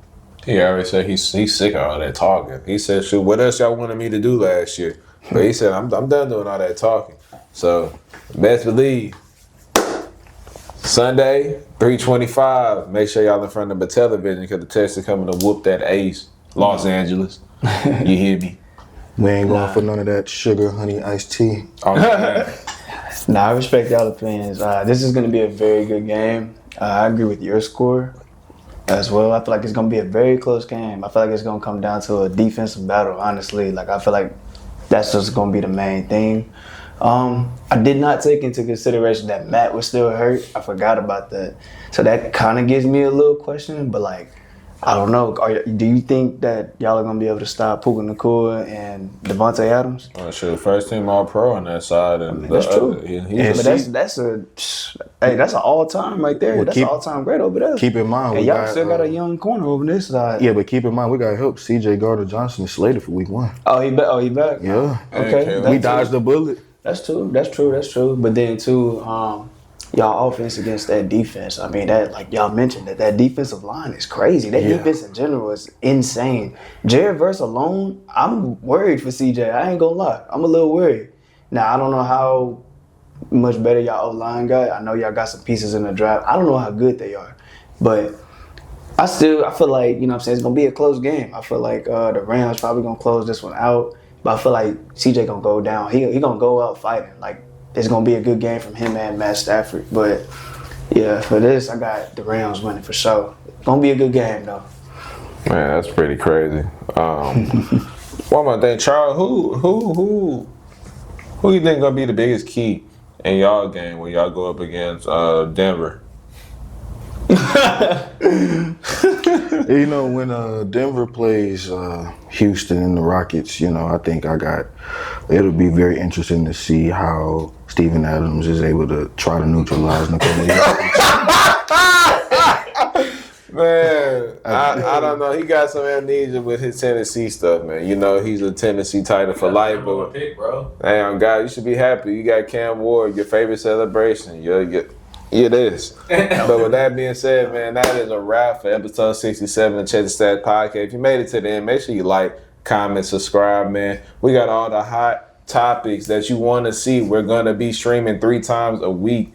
He already said he's sick of all that talking. He said, shoot, what else y'all wanted me to do last year? But he said, I'm done doing all that talking. So, best believe, Sunday, 3:25. Make sure y'all in front of the television because the Texans coming to whoop that ace, Los Angeles. You hear me? We ain't going for none of that sugar, honey, iced tea. I respect y'all opinions. This is going to be a very good game. I agree with your score as well. I feel like it's going to be a very close game. I feel like it's going to come down to a defensive battle, honestly. Like, I feel like that's just going to be the main thing. I did not take into consideration that Matt was still hurt. I forgot about that. So that kind of gives me a little question, but like, I don't know. Do you think that y'all are going to be able to stop Puka Nacua and Devontae Adams? Oh, sure. First team All-Pro on that side. And that's true. That's an all-time right there. That's an all-time great over there. Keep in mind, y'all still got a young corner over this side. Yeah, but keep in mind, we got help. CJ Gardner-Johnson is slated for week 1. Oh, he back? Yeah. Okay. We dodged the bullet. That's true. But then, too, y'all offense against that defense. I mean, that, like y'all mentioned, that defensive line is crazy. That defense in general is insane. Jared Verse alone, I'm worried for CJ. I ain't gonna lie. I'm a little worried. Now, I don't know how much better y'all O-line got. I know y'all got some pieces in the draft. I don't know how good they are. But I feel like, you know what I'm saying, it's gonna be a close game. I feel like the Rams probably gonna close this one out. But I feel like CJ gonna go down. He gonna go out fighting. Like, it's going to be a good game from him and Matt Stafford. But, yeah, for this, I got the Rams winning for sure. Going to be a good game, though. Man, that's pretty crazy. One more thing, Charles, who you think going to be the biggest key in y'all game when y'all go up against Denver? When Denver plays Houston and the Rockets, I think it'll be very interesting to see how Steven Adams is able to try to neutralize Nikola Man, I don't know. He got some amnesia with his Tennessee stuff, man. He's a Tennessee Titan for life. But pick, bro. Damn, God, you should be happy. You got Cam Ward, your favorite celebration. It is. But with that being said, man, that is a wrap for episode 67 of Check the Stats Podcast. If you made it to the end, make sure you like, comment, subscribe, man. We got all the hot topics that you want to see. We're going to be streaming 3 times a week.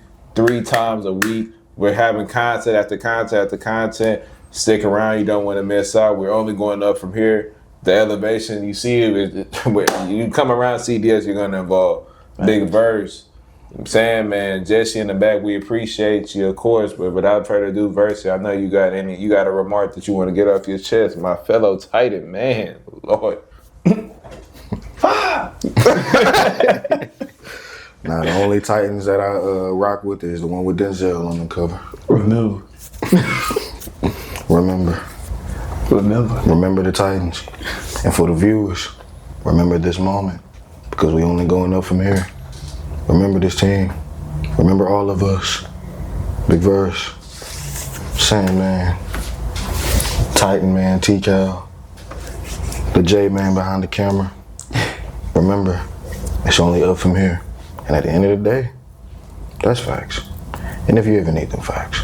We're having content after content after content. Stick around. You don't want to miss out. We're only going up from here. The elevation, you see it. You come around CDS, you're going to involve Big Verse. I'm saying, man, Jesse in the back, we appreciate you, of course, but without further ado, Verse, I know you got a remark that you want to get off your chest, my fellow Titan, man, Lord. Now, the only Titans that I rock with is the one with Denzel on the cover. Remember. Remember the Titans. And for the viewers, remember this moment. Because we only going up from here. Remember this team. Remember all of us. Big Verse. Sandman. Titan Man, T-Cal. The J-Man behind the camera. Remember, it's only up from here. And at the end of the day, that's facts. And if you ever need them facts,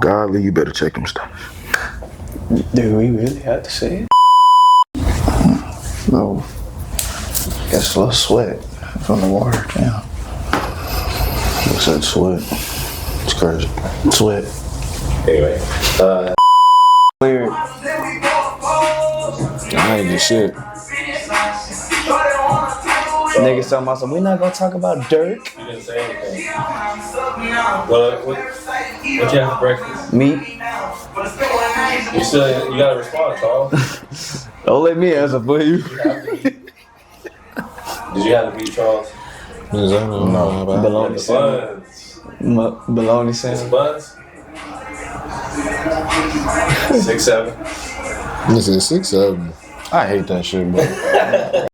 godly, you better check them stuff. Do we really have to say it? No. Guess a little sweat from the water. Damn. What's that sweat? It's crazy. Sweat. Anyway, Weird. I ain't do shit. Niggas talking about something. We're not gonna talk about Dirk. you didn't say anything. Well, what you have for breakfast? Meat. You gotta respond, Charles. Don't let me answer for you. Did you have the beat, Charles? No. Bologna The sandwich. buns. Bologna The sandwich. buns. 6'7". This is 6 of them. I hate that shit, bro.